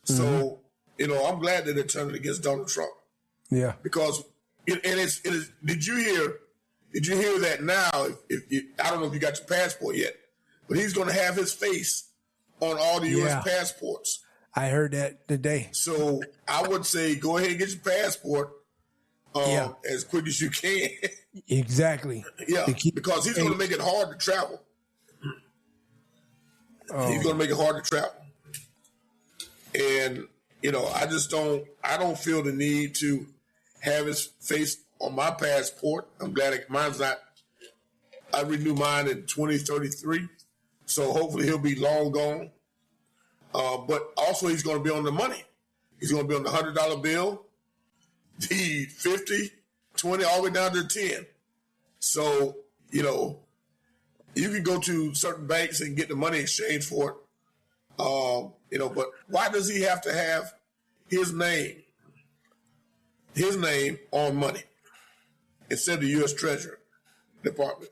So I'm glad that they're turning against Donald Trump. Yeah, because it is. Did you hear that now? If I don't know if you got your passport yet, but he's going to have his face on all the U.S. passports. I heard that today. So I would say go ahead and get your passport as quick as you can. Exactly. Yeah, because he's going to make it hard to travel. He's going to make it hard to travel. And, I don't feel the need to have his face on my passport. I'm glad mine's not. I renew mine in 2033. So hopefully he'll be long gone. But also he's going to be on the money. He's going to be on the $100 bill, the 50, 20, all the way down to 10. So, you can go to certain banks and get the money exchange for it. But why does he have to have his name on money instead of the U.S. Treasury Department?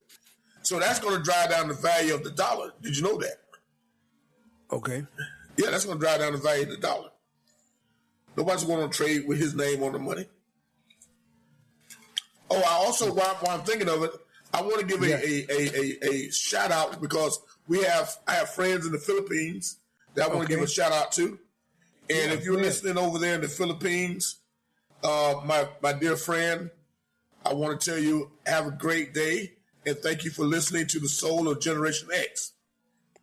So that's going to drive down the value of the dollar. Did you know that? Okay. Yeah, that's going to drive down the value of the dollar. Nobody's going to trade with his name on the money. Oh, I also, while I'm thinking of it, I want to give a shout out because I have friends in the Philippines that I want to give a shout out to. And if you're listening over there in the Philippines, my dear friend, I want to tell you, have a great day. And thank you for listening to the Soul of Generation X.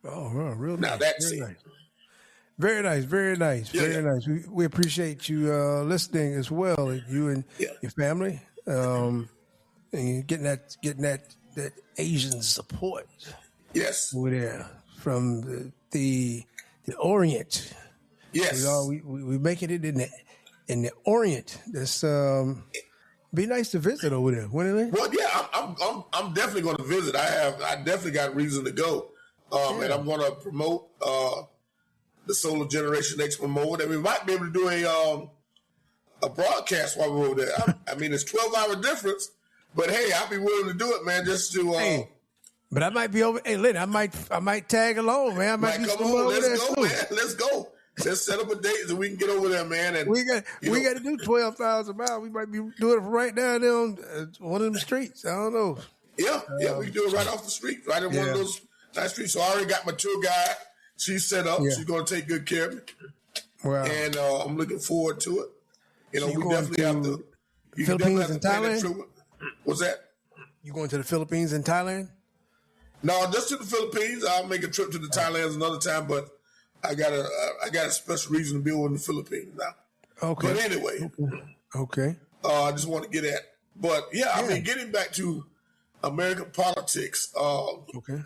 Oh, real nice. Now that's it. Nice. Very nice, very nice, very nice. We appreciate you listening as well, you and your family, and getting that Asian support. Yes, over there from the Orient. Yes, we making it in the Orient. That's be nice to visit over there, wouldn't it? Well, yeah, I'm definitely going to visit. I definitely got reason to go, and I'm going to promote the Solar Generation X promote, and we might be able to do a broadcast while we're over there. I mean, it's 12-hour difference, but hey, I'd be willing to do it, man, just to. But I might be over. Hey, Lenny, I might tag along, man. I might be come on, let's go, man. Let's go. Let's set up a date so we can get over there, man. And we got to do 12,000 miles. We might be doing it right down there on one of them streets. I don't know. Yeah, we can do it right off the street, right in one of those nice streets. So I already got my tour guide. She's set up. She's going to take good care of me. Wow. And I'm looking forward to it. You know, So we definitely have to. You Philippines definitely have and to pay that Thailand? tribute. What's that? You going to the Philippines and Thailand? No, just to the Philippines. I'll make a trip to the Thailands another time, but I got a special reason to be over in the Philippines now. Okay. But anyway, Okay. I just want to get at. But yeah, I mean, getting back to American politics. Okay.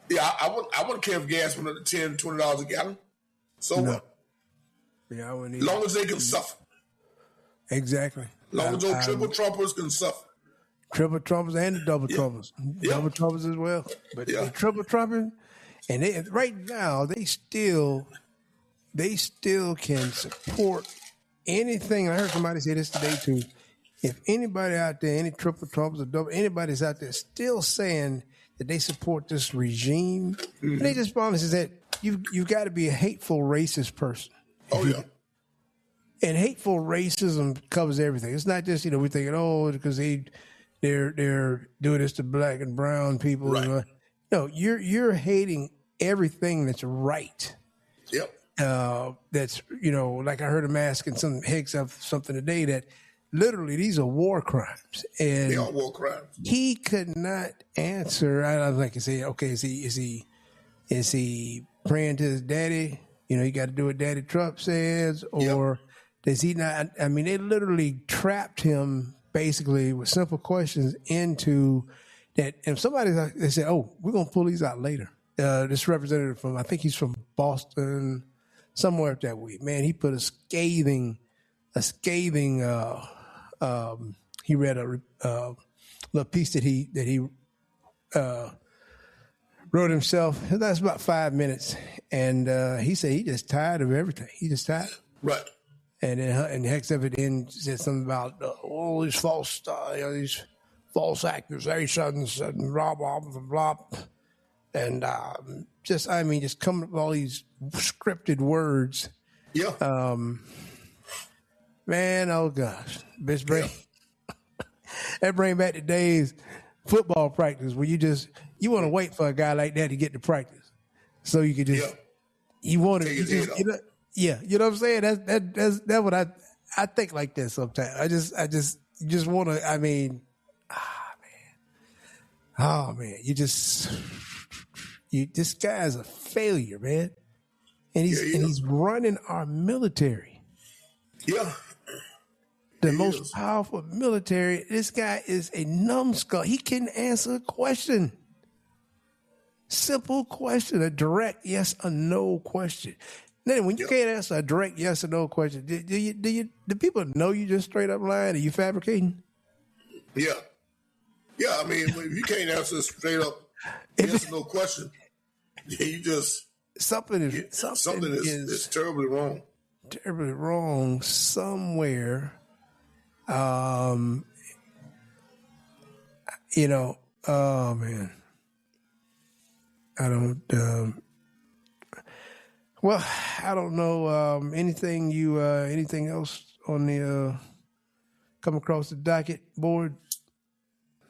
Yeah, I wouldn't care if gas went up to $10, $20 a gallon. So No. what? Yeah, I wouldn't As long as they can suffer. Exactly. As long as those triple Trumpers can suffer. Triple Trumpers and the double Trumpers. Double Trumpers as well. But the triple Trumpers, and they, right now, they still can support anything. I heard somebody say this today too. If anybody out there, any triple Trumpers or double, anybody's out there still saying that they support this regime, and they just promise is that you've got to be a hateful racist person. Oh yeah. And hateful racism covers everything. It's not just, we're thinking, oh, because they're doing this to black and brown people. Right. No, you're hating everything that's right. Yep. That's, like I heard him asking some Hegseth something today that literally these are war crimes. And they are war crimes. He could not answer. I don't think he say, okay, is he praying to his daddy? You got to do what Daddy Trump says, or does he not? I mean, they literally trapped him basically with simple questions into that. And somebody, they said, oh, we're going to pull these out later. This representative I think he's from Boston, somewhere up that way. Man, he put a scathing, he read a little piece that he wrote himself. That's about 5 minutes. And he said he just tired of everything. He just tired. Right. And then Hegseth then said something about all these false accusations and blah, blah, blah, blah. And just coming up with all these scripted words. Yeah. Man, oh gosh. That bring back the days football practice where you want to wait for a guy like that to get to practice. So you could just, you want to, you know what I'm saying? That's what I think like that sometimes. I just want to, this guy's a failure, man. And he's running our military. Yeah. The most powerful military. This guy is a numbskull. He can answer a question. Simple question, a direct yes or no question. Then when you can't answer a direct yes or no question, do people know you just straight up lying? Are you fabricating? Yeah. Yeah, I mean, if you can't answer a straight up yes or no question, you just something is terribly wrong. Terribly wrong somewhere. Oh man. I don't I don't know anything else on the come across the docket board.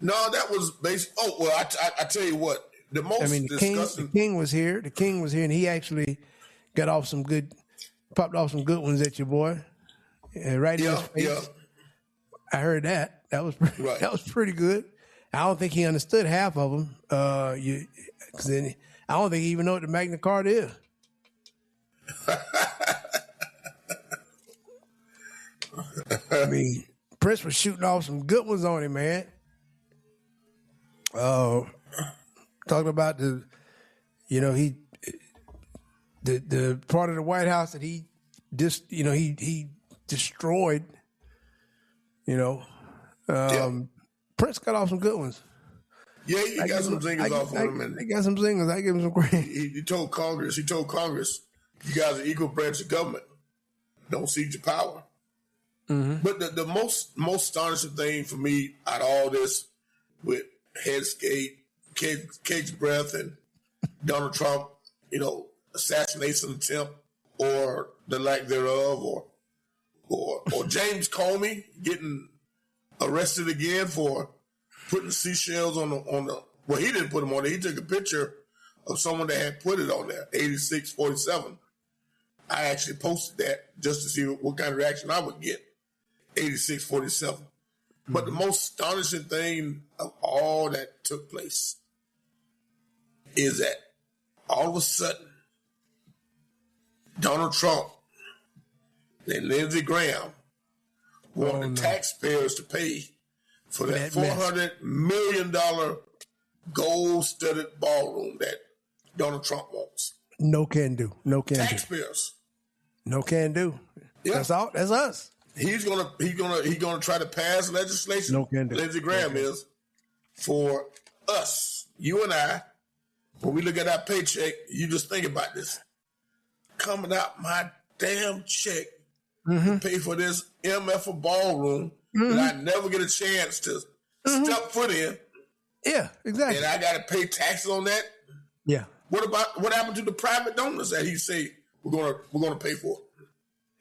No, that was basic. Oh well, I tell you what, the most disgusting. The king was here. The king was here, and he actually popped off some good ones at your boy. Right in his face. Yeah. I heard that. That was pretty good. I don't think he understood half of them. Because I don't think he even know what the Magna Carta is. I mean, Prince was shooting off some good ones on him, man. Talking about the part of the White House that he destroyed. Prince got off some good ones. Yeah, he got some zingers off on him. He got some zingers. I give him some credit. He told Congress, you guys are equal branch of government. Don't cede your power. Mm-hmm. But the most astonishing thing for me out of all this with Headscape, Cake's Breath, and Donald Trump, assassination attempt or the lack thereof, or James Comey getting arrested again for putting seashells on the well, he didn't put them on there. He took a picture of someone that had put it on there, 8647. I actually posted that just to see what kind of reaction I would get. 86-47. But the most astonishing thing of all that took place is that all of a sudden, Donald Trump and Lindsey Graham want the taxpayers to pay for that $400 million gold-studded ballroom that Donald Trump wants. No can do. No can do. Taxpayers. No can do. Yeah. That's all. That's us. He's gonna try to pass legislation. No can do. Lindsey Graham is for us, you and I. When we look at our paycheck, you just think about this. Coming out my damn check to pay for this MF ballroom that I never get a chance to step foot in. Yeah, exactly. And I got to pay taxes on that. Yeah. What happened to the private donors that he say we're gonna pay for?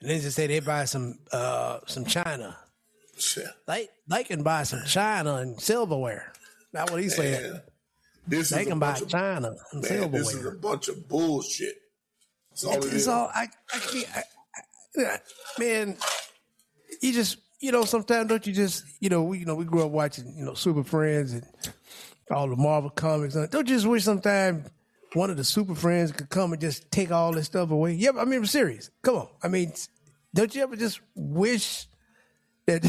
And they just say they buy some china. Shit. They can buy some china and silverware. That's what he said. They can buy china and silverware. This is a bunch of bullshit. It's all I can't. Man, you just sometimes don't you just we grew up watching Super Friends and all the Marvel comics. Don't you just wish sometime one of the Super Friends could come and just take all this stuff away? Yeah, I mean, I'm serious. Come on. I mean, don't you ever just wish that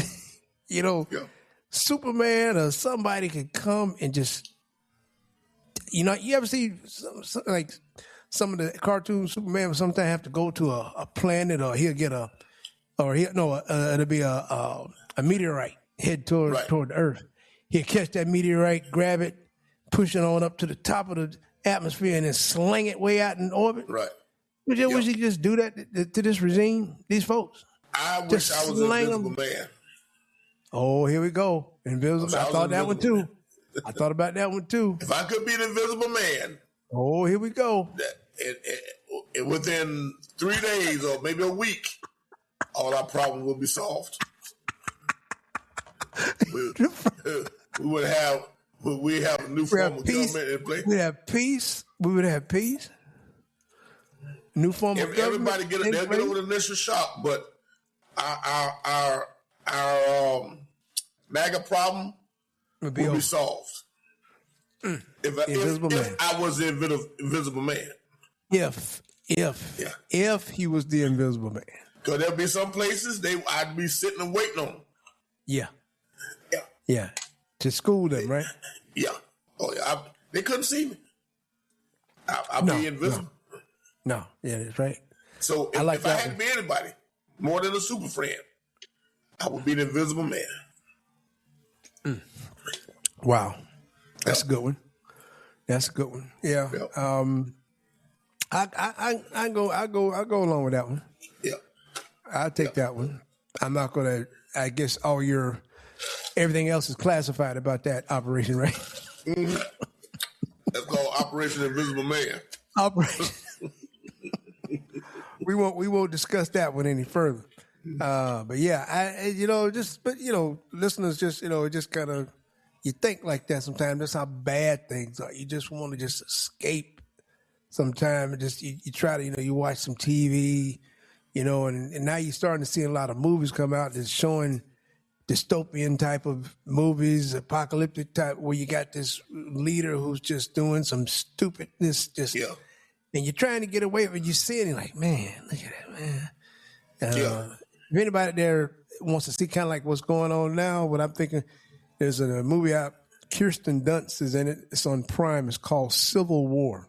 Superman or somebody could come and just you ever see some of the cartoon Superman will sometimes have to go to a planet, or he'll get it'll be a meteorite head toward the Earth. He'll catch that meteorite, grab it, push it on up to the top of the atmosphere, and then sling it way out in orbit. Right. Would you wish he could just do that to this regime, these folks? I wish I was an invisible man. Oh, here we go. Invisible. I thought that one too. I thought about that one too. If I could be an invisible man. Oh, here we go. And within 3 days or maybe a week, all our problems will be solved. We have a new form of government in place. We have peace. We would have peace. New form of government. Everybody they'll get over the initial shock, but our MAGA problem will be solved. If I was the invisible man. If he was the invisible man. Because there'll be some places I'd be sitting and waiting on. Yeah. To school them, right? Yeah. Oh yeah. They couldn't see me. I'll be invisible. No. Yeah, that's right. So if I had to be anybody more than a super friend, I would be the invisible man. Wow. That's a good one. That's a good one. Yeah. Yep. I go along with that one. Yeah. I'll take that one. I'm not gonna. I guess everything else is classified about that operation, right? Mm-hmm. That's called Operation Invisible Man. Operation. We won't discuss that one any further. But yeah, listeners, just kind of, you think like that sometimes. That's how bad things are. You just want to just escape sometimes. Just you try to, you watch some TV, and now you're starting to see a lot of movies come out that's showing dystopian type of movies, apocalyptic type, where you got this leader who's just doing some stupidness, and you're trying to get away from it. You see it, and you're like, man, look at that, man. If anybody there wants to see kind of like what's going on now, what I'm thinking, there's a movie out, Kirsten Dunst is in it. It's on Prime. It's called Civil War.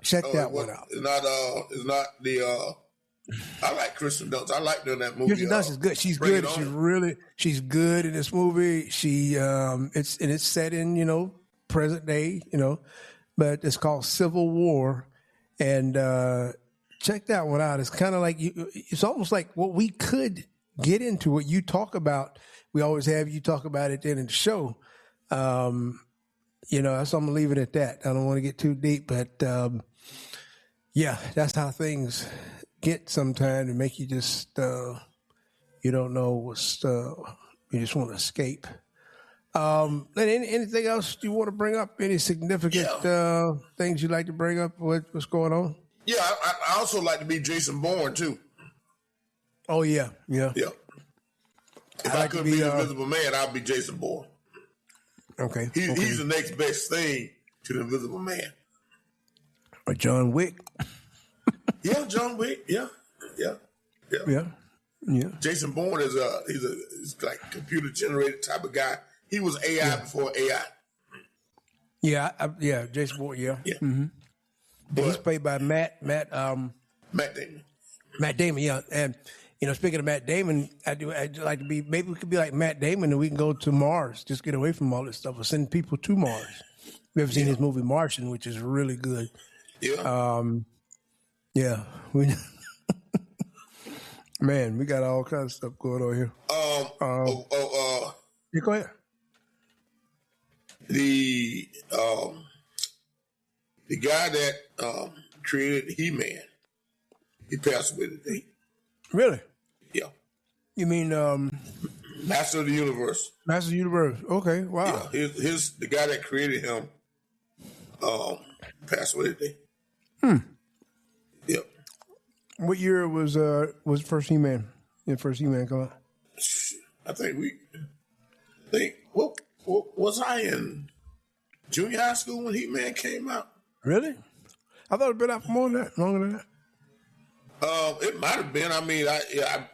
Check that one out. It's not the. I like Kirsten Dunst. I like doing that movie. Kirsten Dunst is good. She's good. She's good in this movie. It's set in present day, but it's called Civil War, and check that one out. It's kind of like it's almost like what we could get into. What you talk about, we always have you talk about it then in the show. So I'm gonna leave it at that. I don't want to get too deep, but yeah, that's how things get sometimes to make you just you don't know what's you just want to escape. Anything else you want to bring up? Any significant things you'd like to bring up? What's going on? Yeah, I also like to be Jason Bourne too. Oh yeah. Yeah. If I couldn't be the Invisible Man, I'd be Jason Bourne. Okay. He's the next best thing to the Invisible Man. Or John Wick. Yeah, John Wick. Yeah. Jason Bourne is he's like computer generated type of guy. He was AI before AI. Yeah, Jason Bourne. Yeah. Mm-hmm. But he's played by Matt Damon. Matt Damon. Yeah, and speaking of Matt Damon, I'd like to be. Maybe we could be like Matt Damon, and we can go to Mars. Just get away from all this stuff, or send people to Mars. We ever seen his movie Martian, which is really good. Yeah. Yeah. We. Man, we got all kinds of stuff going on here. You go ahead. The guy that created He-Man, he passed away today. Really? Yeah. You mean Master of the Universe? Master of the Universe. Okay. Wow. Yeah. The guy that created him passed away today. Yep. What year was first He-Man? Did first He-Man come out? I think what was I in junior high school when He-Man came out? Really? I thought it'd been out for more than that, longer than that. It might have been. I mean, I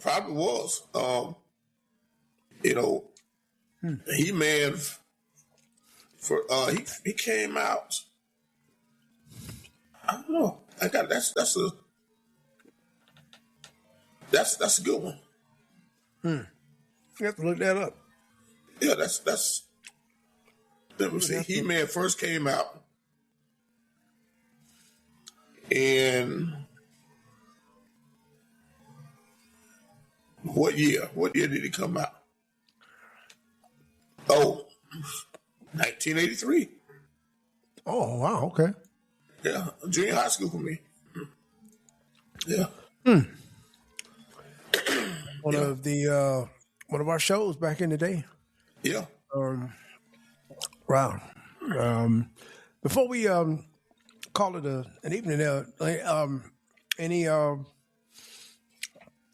probably was. He-Man for he came out. I don't know. That's a good one. You have to look that up. Yeah, that's. Let me see. He-Man first came out in what year? What year did he come out? Oh, 1983. Oh, wow. Okay. Yeah, junior high school for me. Yeah. One of our shows back in the day. Yeah. Wow. Before we call it an evening,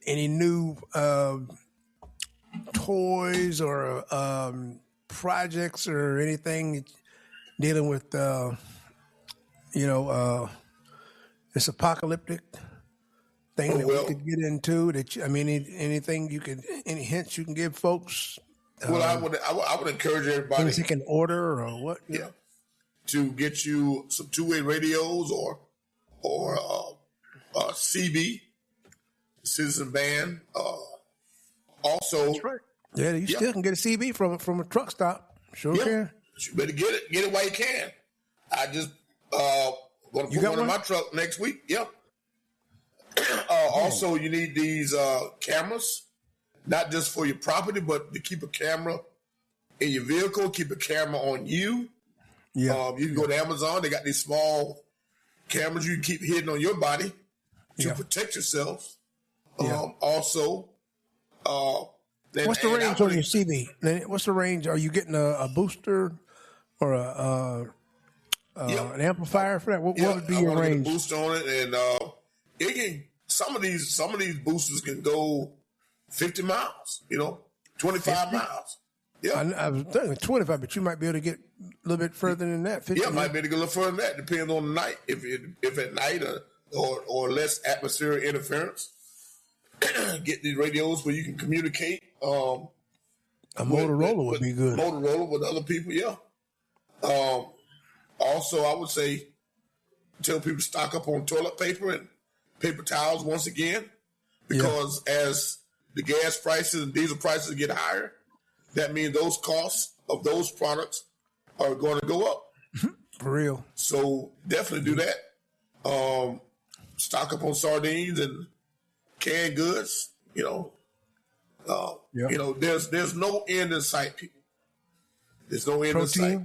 any new toys or projects or anything dealing with this apocalyptic thing that we could get into? Anything any hints you can give folks? Well, I would encourage everybody. Things you can order or what? Yeah. To get you some two-way radios or CB, Citizen Band. Also, that's right. Yeah, you still can get a CB from a truck stop. Sure can. You better get it while you can. I just going to put one in my truck next week. Yeah. Also, you need these cameras, not just for your property, but to keep a camera in your vehicle, keep a camera on you. Yeah. You can go to Amazon. They got these small cameras you can keep hidden on your body to protect yourself. Also, what's the range on your CB? What's the range? Are you getting a booster or an amplifier for that? What would be your range? Get a booster on it, and it can. Some of these boosters can go 50 miles. 25 miles. Yeah, I was thinking 25, but you might be able to get a little bit further than that. 50 might be able to go a little further than that. Depends on the night. If at night or less atmospheric interference, get these radios where you can communicate. A Motorola would be good. Motorola with other people, yeah. Also, I would say tell people to stock up on toilet paper and paper towels once again, because as the gas prices and diesel prices get higher, that means those costs of those products are going to go up. For real. So definitely do that. Stock up on sardines and canned goods. There's no end in sight, people. There's no end in sight.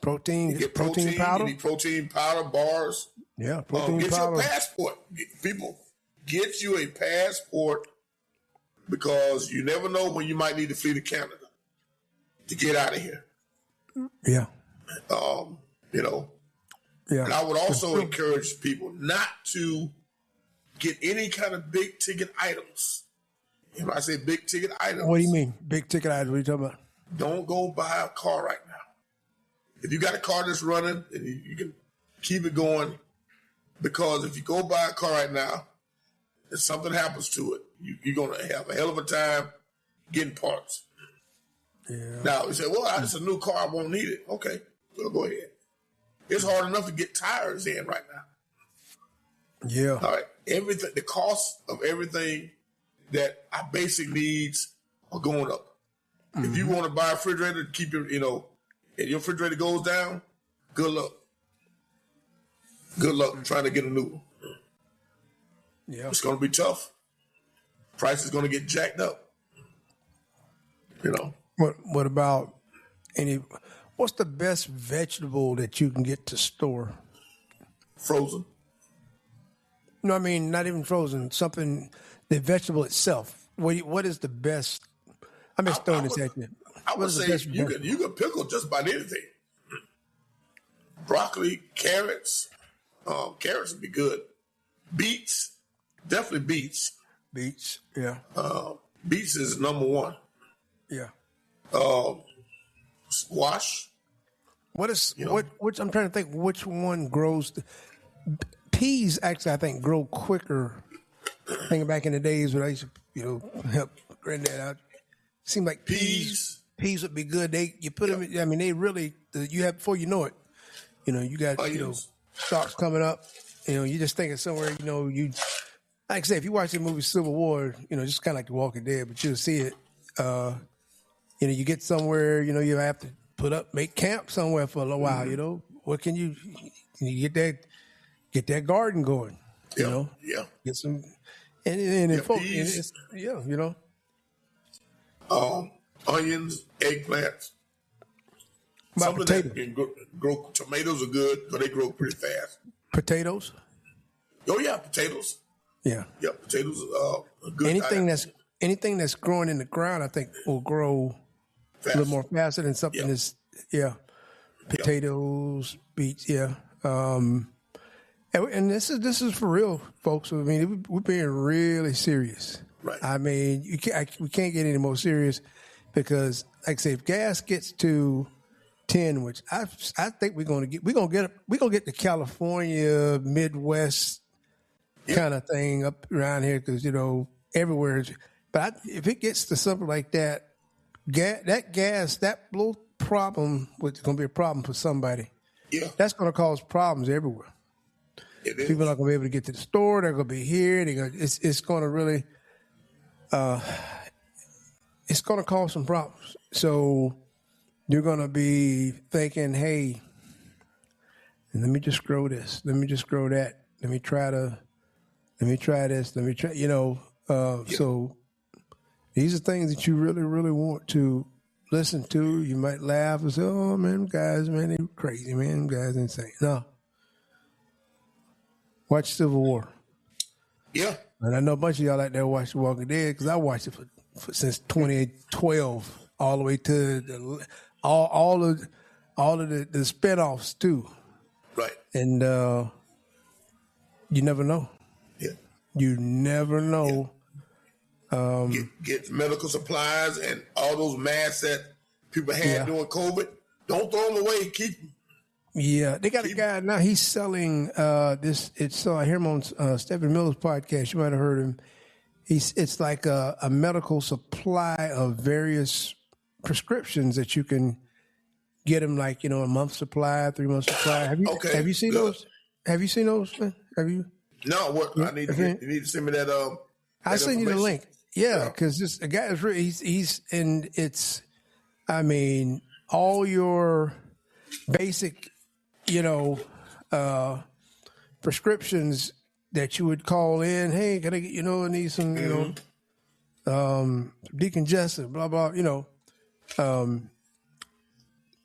Protein. You get protein powder. You need protein powder, bars. Yeah, protein powder. Get you a passport. People, get you a passport, because you never know when you might need to flee to Canada to get out of here. Yeah. Yeah. And I would also encourage people not to get any kind of big ticket items. When I say big ticket items. What do you mean? Big ticket items? What are you talking about? Don't go buy a car right now. If you got a car that's running, and you can keep it going, because if you go buy a car right now, and something happens to it, you're going to have a hell of a time getting parts. Yeah. Now, you say, well, it's a new car, I won't need it. Okay, well, go ahead. It's hard enough to get tires in right now. Yeah. All right. Everything, the cost of everything that our basic needs are going up. Mm-hmm. If you want to buy a refrigerator to keep your, and your refrigerator goes down, good luck. Good luck trying to get a new one. Yeah. It's going to be tough. Price is going to get jacked up. What about what's the best vegetable that you can get to store? Frozen. No, I mean, not even frozen. Something, the vegetable itself. What is the best? I'm just throwing this at you. I would say you can pickle just about anything. Broccoli, carrots. Carrots would be good. Beets. Definitely beets. Beets, yeah. Beets is number one. Yeah. Squash. Which I'm trying to think which one grows. Peas actually, I think, grow quicker. Thinking back in the days when I used to, help granddad out. Seemed like peas would be good. You put them. I mean, they really. You have before you know it. You got stalks coming up. You just thinking somewhere. You like I say, if you watch the movie Civil War, just kind of like The Walking Dead, but you'll see it. You get somewhere. You have to make camp somewhere for a little while. What can you get that garden going? Yeah. Get some and folk. Peas. And Onions, eggplants. About potatoes. That can grow. Tomatoes are good, but they grow pretty fast. Potatoes. Oh yeah, potatoes. Yeah. Yeah, potatoes are good. Anything that's growing in the ground, I think, will grow a little more faster than something that's potatoes, beets, and this is for real, folks. I mean, we're being really serious. Right. I mean, we can't get any more serious because, like I say, if gas gets to 10, which I think we're gonna get the California, Midwest kind of thing up around here because everywhere. But if it gets to something like that, that little problem, which is going to be a problem for somebody, that's going to cause problems everywhere. People are not going to be able to get to the store. They're going to be here. It's going to really, it's going to cause some problems. So you're going to be thinking, hey, let me just grow this. Let me just grow that. Let me try this. Let me try, So these are things that you really, really want to listen to. You might laugh and say, oh, man, guys, man, they crazy, man. Them guys insane. No. Watch Civil War. Yeah. And I know a bunch of y'all out there watch The Walking Dead because I watched it since 2012 all the way to all of the spinoffs too. Right. And you never know. Yeah. You never know. Yeah. Get medical supplies and all those masks that people had during COVID. Don't throw them away. Keep them. Yeah, they got a guy now. He's selling this. I hear him on Stephen Miller's podcast. You might have heard him. It's like a medical supply of various prescriptions that you can get him, like a month supply, 3 months supply. Have you seen those? Have you seen those? Have you? No. What I need you need to send me that. I'll send you the link. Yeah, because this guy is really he's and it's. I mean, all your basic. Prescriptions that you would call in. Hey, can I get, I need some, decongestant, blah, blah,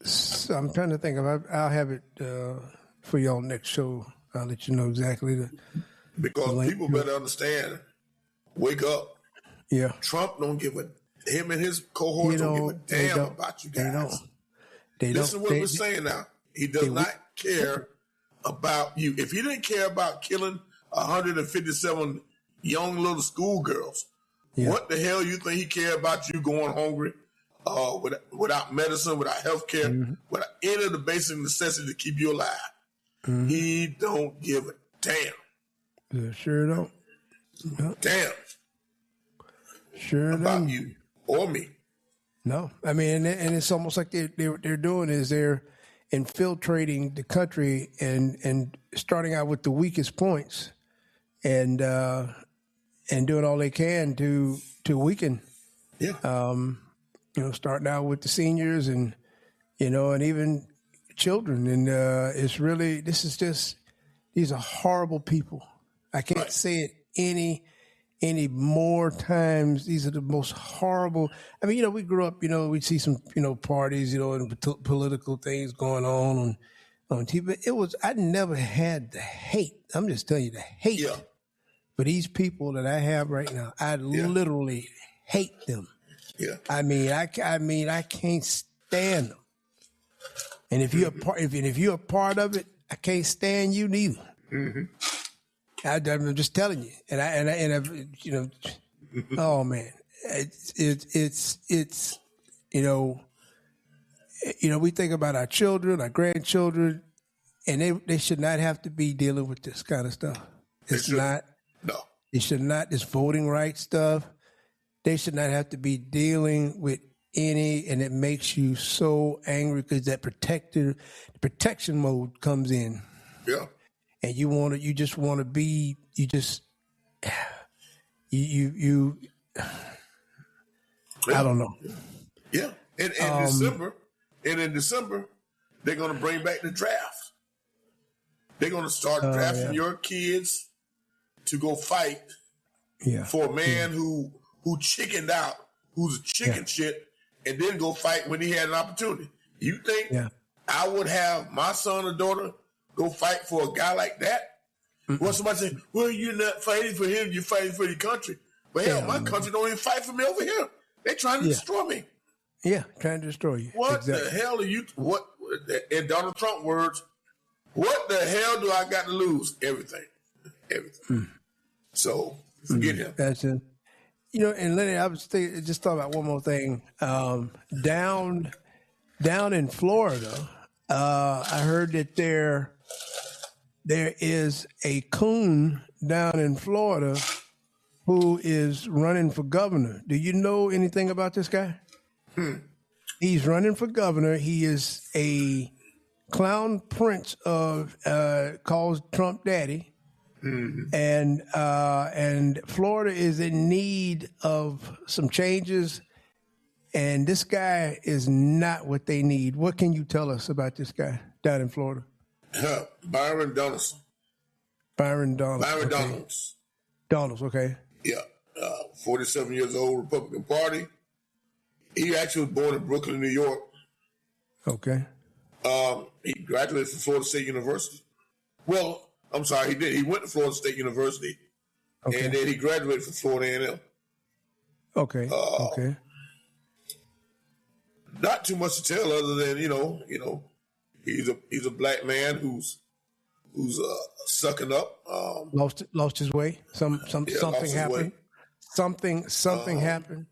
So I'm trying to think of, I'll have it for y'all next show. I'll let you know exactly because people better understand, wake up. Yeah. Trump don't give him and his cohorts don't give a damn about you guys. They don't. Listen to what we're saying now. He does not care about you. If he didn't care about killing 157 young little schoolgirls, what the hell you think he cared about you going hungry, without medicine, without health care, without any of the basic necessities to keep you alive? He don't give a damn. Yeah, sure don't. No. Damn. Sure about don't. you or me. No, I mean, and it's almost like they're doing is they're infiltrating the country and starting out with the weakest points, and doing all they can to weaken. Yeah. Starting out with the seniors and and even children, and it's really these are horrible people. I can't say it any more times. These are the most horrible. I mean, we grew up, we see some, parties, and political things going on TV. I never had the hate. I'm just telling you the hate for these people that I have right now. I literally hate them. Yeah. I mean, I can't stand them. And if you're a part of it, I can't stand you neither. I'm just telling you, and I oh man, it's we think about our children, our grandchildren, and they should not have to be dealing with this kind of stuff. It's not. No. It should not. This voting rights stuff. They should not have to be dealing with and it makes you so angry because that protection mode comes in. Yeah. And you just want to be, I don't know. Yeah. And in December, they're going to bring back the draft. They're going to start drafting your kids to go fight for a man who chickened out, who's a chicken shit, and then go fight when he had an opportunity. You think I would have my son or daughter go fight for a guy like that? Well, somebody say, well, you're not fighting for him, you're fighting for your country. But hell, my country don't even fight for me over here. They're trying to destroy me. Yeah, trying to destroy you. What the hell are you, in Donald Trump words, what the hell do I got to lose? Everything. So, forget him. That's it. And Lenny, I was just thought about one more thing. Down in Florida, I heard that there is a coon down in Florida who is running for governor. Do you know anything about this guy? He's running for governor. He is a clown prince calls Trump daddy. And Florida is in need of some changes, and this guy is not what they need. What can you tell us about this guy down in Florida? Byron Donaldson. Byron Donaldson. Donaldson, okay. Yeah, 47 years old, Republican Party. He actually was born in Brooklyn, New York. Okay. He graduated from Florida State University. Well, I'm sorry, he did. He went to Florida State University, and then he graduated from Florida A&M. Okay. Okay. Not too much to tell, other than he's a black man who's sucking up. Lost his way. Something happened. Something happened.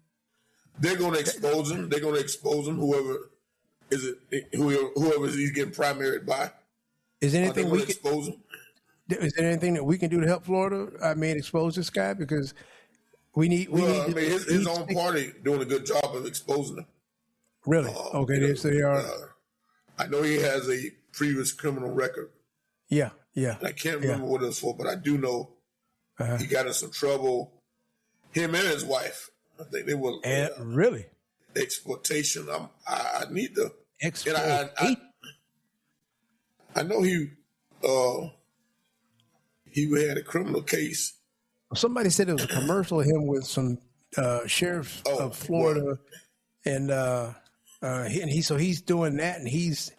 They're going to expose him. They're going to expose him. Whoever he's getting primaried by. Is there anything we can expose him? Is there anything that we can do to help Florida? I mean, expose this guy because we need. His own party doing a good job of exposing him. Really? Okay, so they are. I know he has a previous criminal record. Yeah. And I can't remember what it was for, but I do know he got in some trouble. Him and his wife. I think they were really exploitation. I need to. Exploitation. I know he had a criminal case. Somebody said it was a commercial of him with some sheriff of Florida, and he's doing that, and he's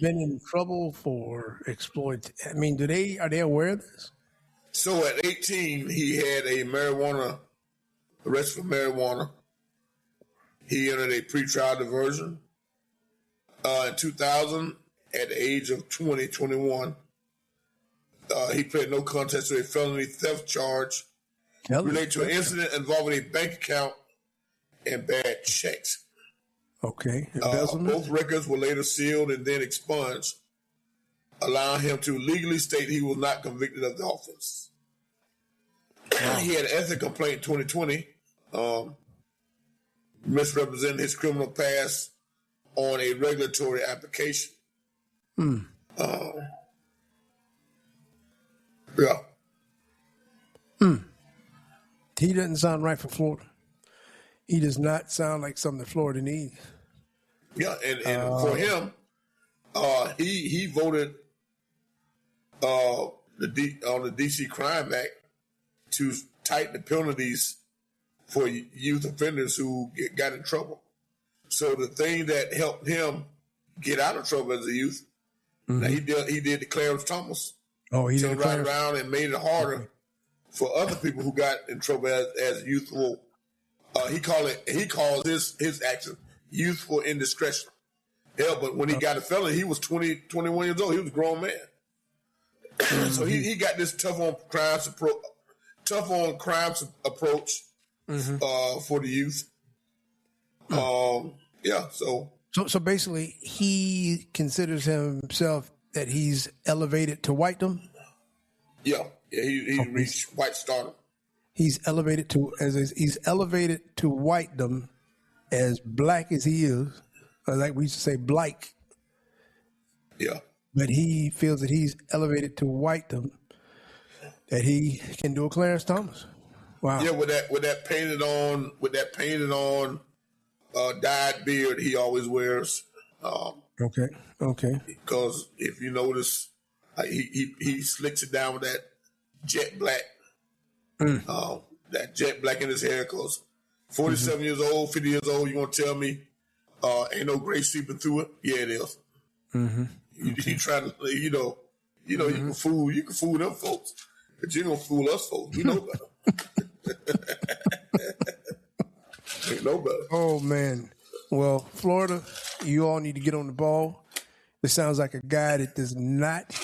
been in trouble for exploit. I mean, are they aware of this? So at 18, he had a arrest for marijuana. He entered a pretrial diversion. In 2000, at the age of 21, He pled no contest to a felony theft charge related to an incident involving a bank account and bad checks. Okay. Both records were later sealed and then expunged, allowing him to legally state he was not convicted of the offense. Wow. He had an ethics complaint in 2020, misrepresenting his criminal past on a regulatory application. Yeah. He doesn't sound right for Florida. He does not sound like something that Florida needs. Yeah, and for him, he voted on the D.C. Crime Act to tighten the penalties for youth offenders who got in trouble. So the thing that helped him get out of trouble as a youth, now he did the Clarence Thomas. Oh, he turned did right around and made it harder for other people who got in trouble as youthful. He calls his action youthful indiscretion. Yeah, but when he got a felony, he was 21 years old. He was a grown man. So he got this tough on crimes approach for the youth. Yeah. So basically, he considers himself that he's elevated to whitedom. Yeah. He reached white stardom. He's elevated to whitedom, as black as he is, or like we used to say, Blake. Yeah. But he feels that he's elevated to whitedom, that he can do a Clarence Thomas. Wow. Yeah, with that painted on dyed beard he always wears. Okay. Because if you notice, he slicks it down with that jet black. That jet black in his hair. Because 47 years old, 50 years old, you gonna tell me ain't no gray seeping through it? Yeah, it is. You try to, you can fool them folks, but you don't fool us folks. We know better. Ain't no better. Oh man. Well, Florida, you all need to get on the ball. This sounds like a guy that does not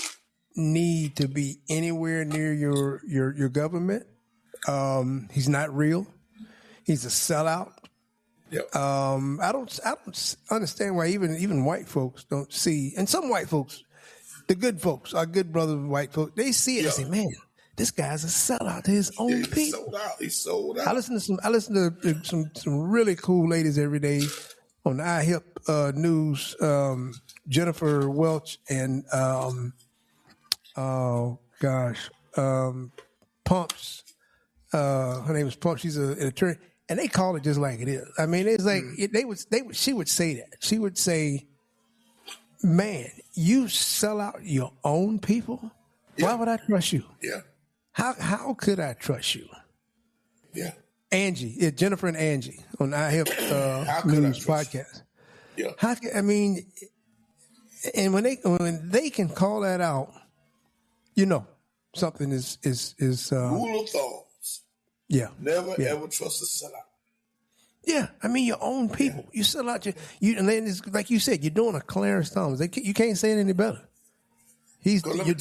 need to be anywhere near your government. He's not real. He's a sellout. Yep. I don't understand why even white folks don't see, and some white folks, the good folks, our good brothers white folks, they see it and say, man, this guy's a sellout to his own people. He's sold out. I listen to some really cool ladies every day on the iHip News, Jennifer Welch and Pumps. Her name is Pumps. She's an attorney. And they call it just like it is. I mean, it's like she would say that. She would say, "Man, you sell out your own people. Why would I trust you? Yeah. How could I trust you?" Yeah. Angie, Jennifer and Angie on iHip News podcast. Yeah. And when they can call that out, something is rule of thumb. Yeah. Never ever trust a sellout. Yeah, I mean your own people. You sell out and then it's like you said, you're doing a Clarence Thomas. You can't say it any better. You're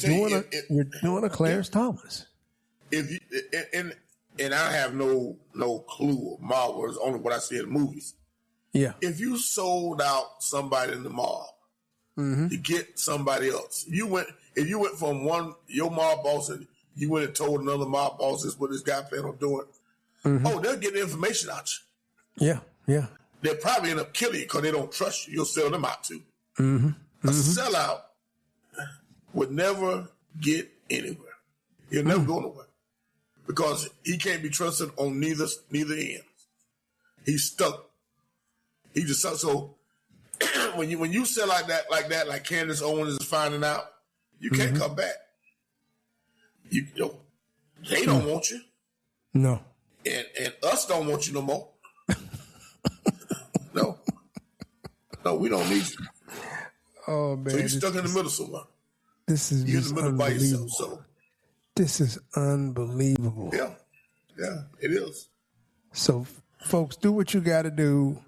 doing a Clarence Thomas. If you, and I have no clue of Marvel, it's only what I see in the movies. Yeah. If you sold out somebody in the mall to get somebody else, if you went from your mob boss and you went and told another mob boss this is what this guy planned on doing. Oh, they'll get the information out you. Yeah. They'll probably end up killing you because they don't trust you. You'll sell them out too. A sellout would never get anywhere. He'll never go nowhere because he can't be trusted on neither end. He's stuck. He just stuck. So when you sell like that, Candace Owens is finding out, you can't come back. They don't want you. No. And us don't want you no more. No, we don't need you. Oh man. So you're stuck in the middle somewhere. You're in the middle by yourself. So this is unbelievable. Yeah, it is. So folks, do what you got to do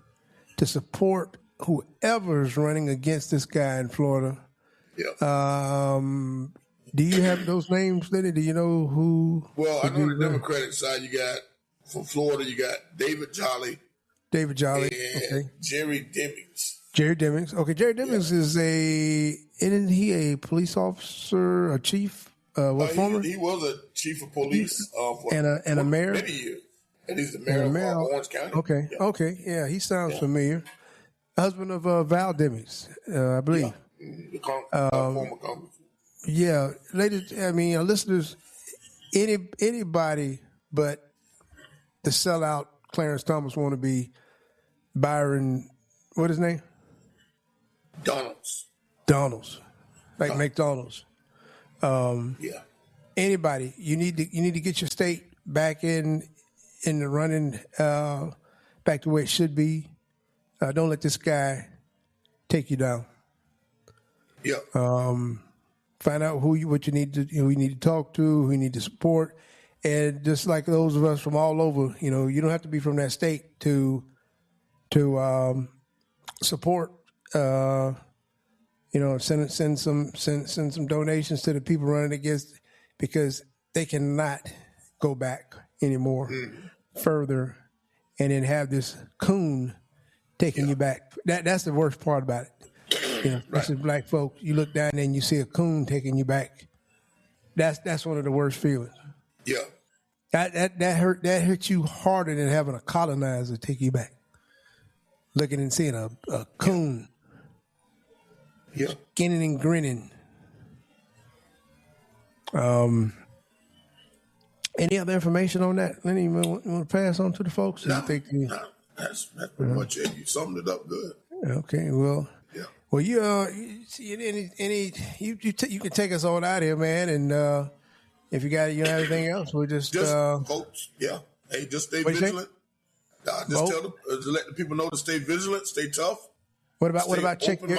to support whoever's running against this guy in Florida. Yeah. Do you have those names, Lenny? Do you know who? Well, I know the Democratic side. You got from Florida. You got David Jolly. David Jolly. And okay. Jerry Demings. Jerry Demings. Okay, Jerry Demings is isn't he a police officer, a chief? Former? He was a chief of police and a mayor. Many years. And he's the mayor of Orange County. Okay, okay, yeah, he sounds familiar. Husband of Val Demings, I believe. The former Congressman. Yeah, ladies, I mean, listeners, anybody but the sellout Clarence Thomas want to be Byron. What his name? Donalds, like McDonald's. Yeah. Anybody, you need to get your state back in the running, back to where it should be. Don't let this guy take you down. Yeah. Find out who you need to talk to, who you need to support, and just like those of us from all over, you don't have to be from that state to support. Send some donations to the people running against, because they cannot go back anymore further and then have this coon taking you back. That's the worst part about it. Especially black folks, you look down there and you see a coon taking you back. That's one of the worst feelings. Yeah. That hurt you harder than having a colonizer take you back. Looking and seeing a coon. Yeah. Skinning and grinning. Any other information on that? Lenny, you want to pass on to the folks? No, that's pretty much it. You summed it up good. Okay, well. Yeah. Well, you can take us on out here, man, and if you got anything else, we'll just folks, yeah. Hey, just stay vigilant. Just tell them, to let the people know to stay vigilant, stay tough. What about check your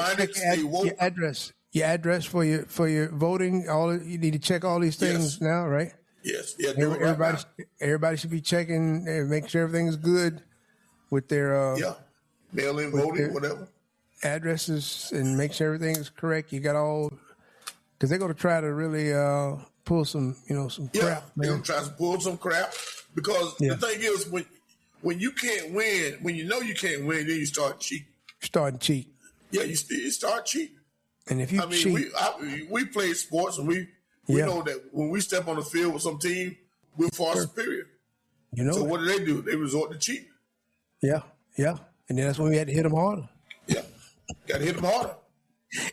address? Your address for your voting. You need to check all these things now, right? Yes. Yeah. Everybody should be checking and make sure everything's good with their mail-in voting, whatever. Addresses, and make sure everything is correct. You got all, because they're going to try to really pull some crap. They're going to try to pull some crap, because the thing is, when you can't win, when you know you can't win, then you start cheating. Starting to cheat. Yeah, you start cheating. And if you cheat, we play sports, and we know that when we step on the field with some team, we're far superior. So what do? They resort to cheating. Yeah, and then that's when we had to hit them harder. Yeah. Got to hit them harder.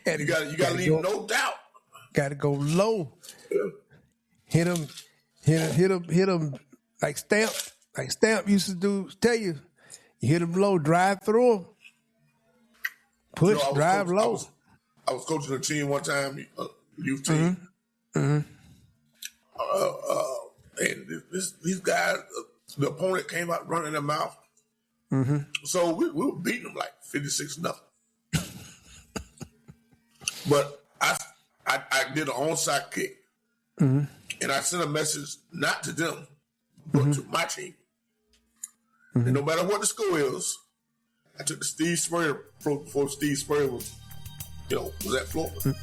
And you got to leave no doubt. Got to go low. Yeah. Hit them like Stamp. Like Stamp used to tell you. You hit them low, drive through them. Push, drive low. I was coaching a team one time, youth team. Mm-hmm. And these guys, the opponent came out running their mouth. Mm-hmm. So we were beating them like 56-0. But I did an onside kick, and I sent a message not to them, but to my team. And no matter what the score is, I took the Steve Spurrier before Steve Spurrier was at Florida.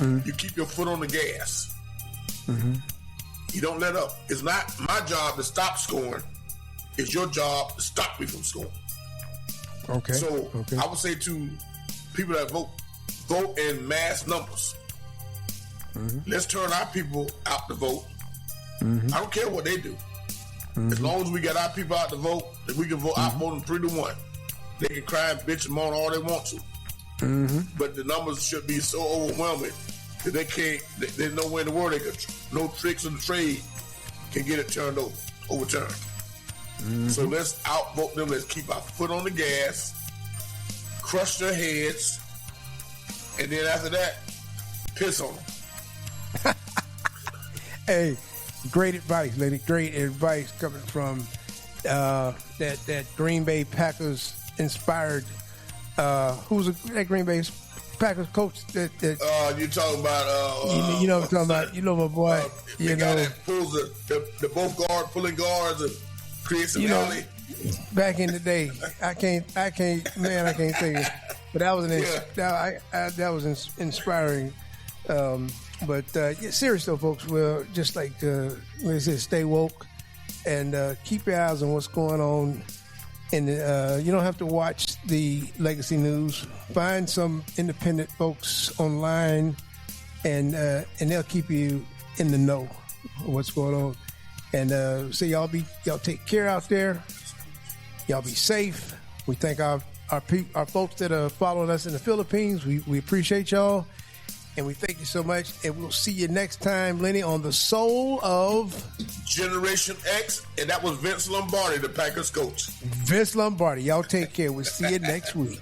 You keep your foot on the gas. You don't let up. It's not my job to stop scoring. It's your job to stop me from scoring. Okay. So I would say to people that vote in mass numbers. Let's turn our people out to vote. I don't care what they do. As long as we got our people out to vote, if we can outvote them 3-1, they can cry and bitch and moan all they want to. But the numbers should be so overwhelming that they can't. There's no way in the world they could. No tricks of the trade can get it overturned. So let's outvote them. Let's keep our foot on the gas, crush their heads, and then after that, piss on them. Hey, great advice, lady. Great advice coming from that Green Bay Packers inspired. Who's that Green Bay Packers coach? That you're talking about? You know what I'm talking about. You know my boy. The guy that pulls the both guard pulling guards and creates a rally. Back in the day, I can't think of it. But that was that was inspiring But yeah, serious though, folks. Well, just like they said, stay woke and keep your eyes on what's going on. And you don't have to watch the legacy news. Find some independent folks online, and they'll keep you in the know of what's going on. And so y'all take care out there. Y'all be safe. We thank our folks that are following us in the Philippines. We appreciate y'all. And we thank you so much. And we'll see you next time, Lenny, on the Soul of Generation X. And that was Vince Lombardi, the Packers coach. Vince Lombardi. Y'all take care. We'll see you next week.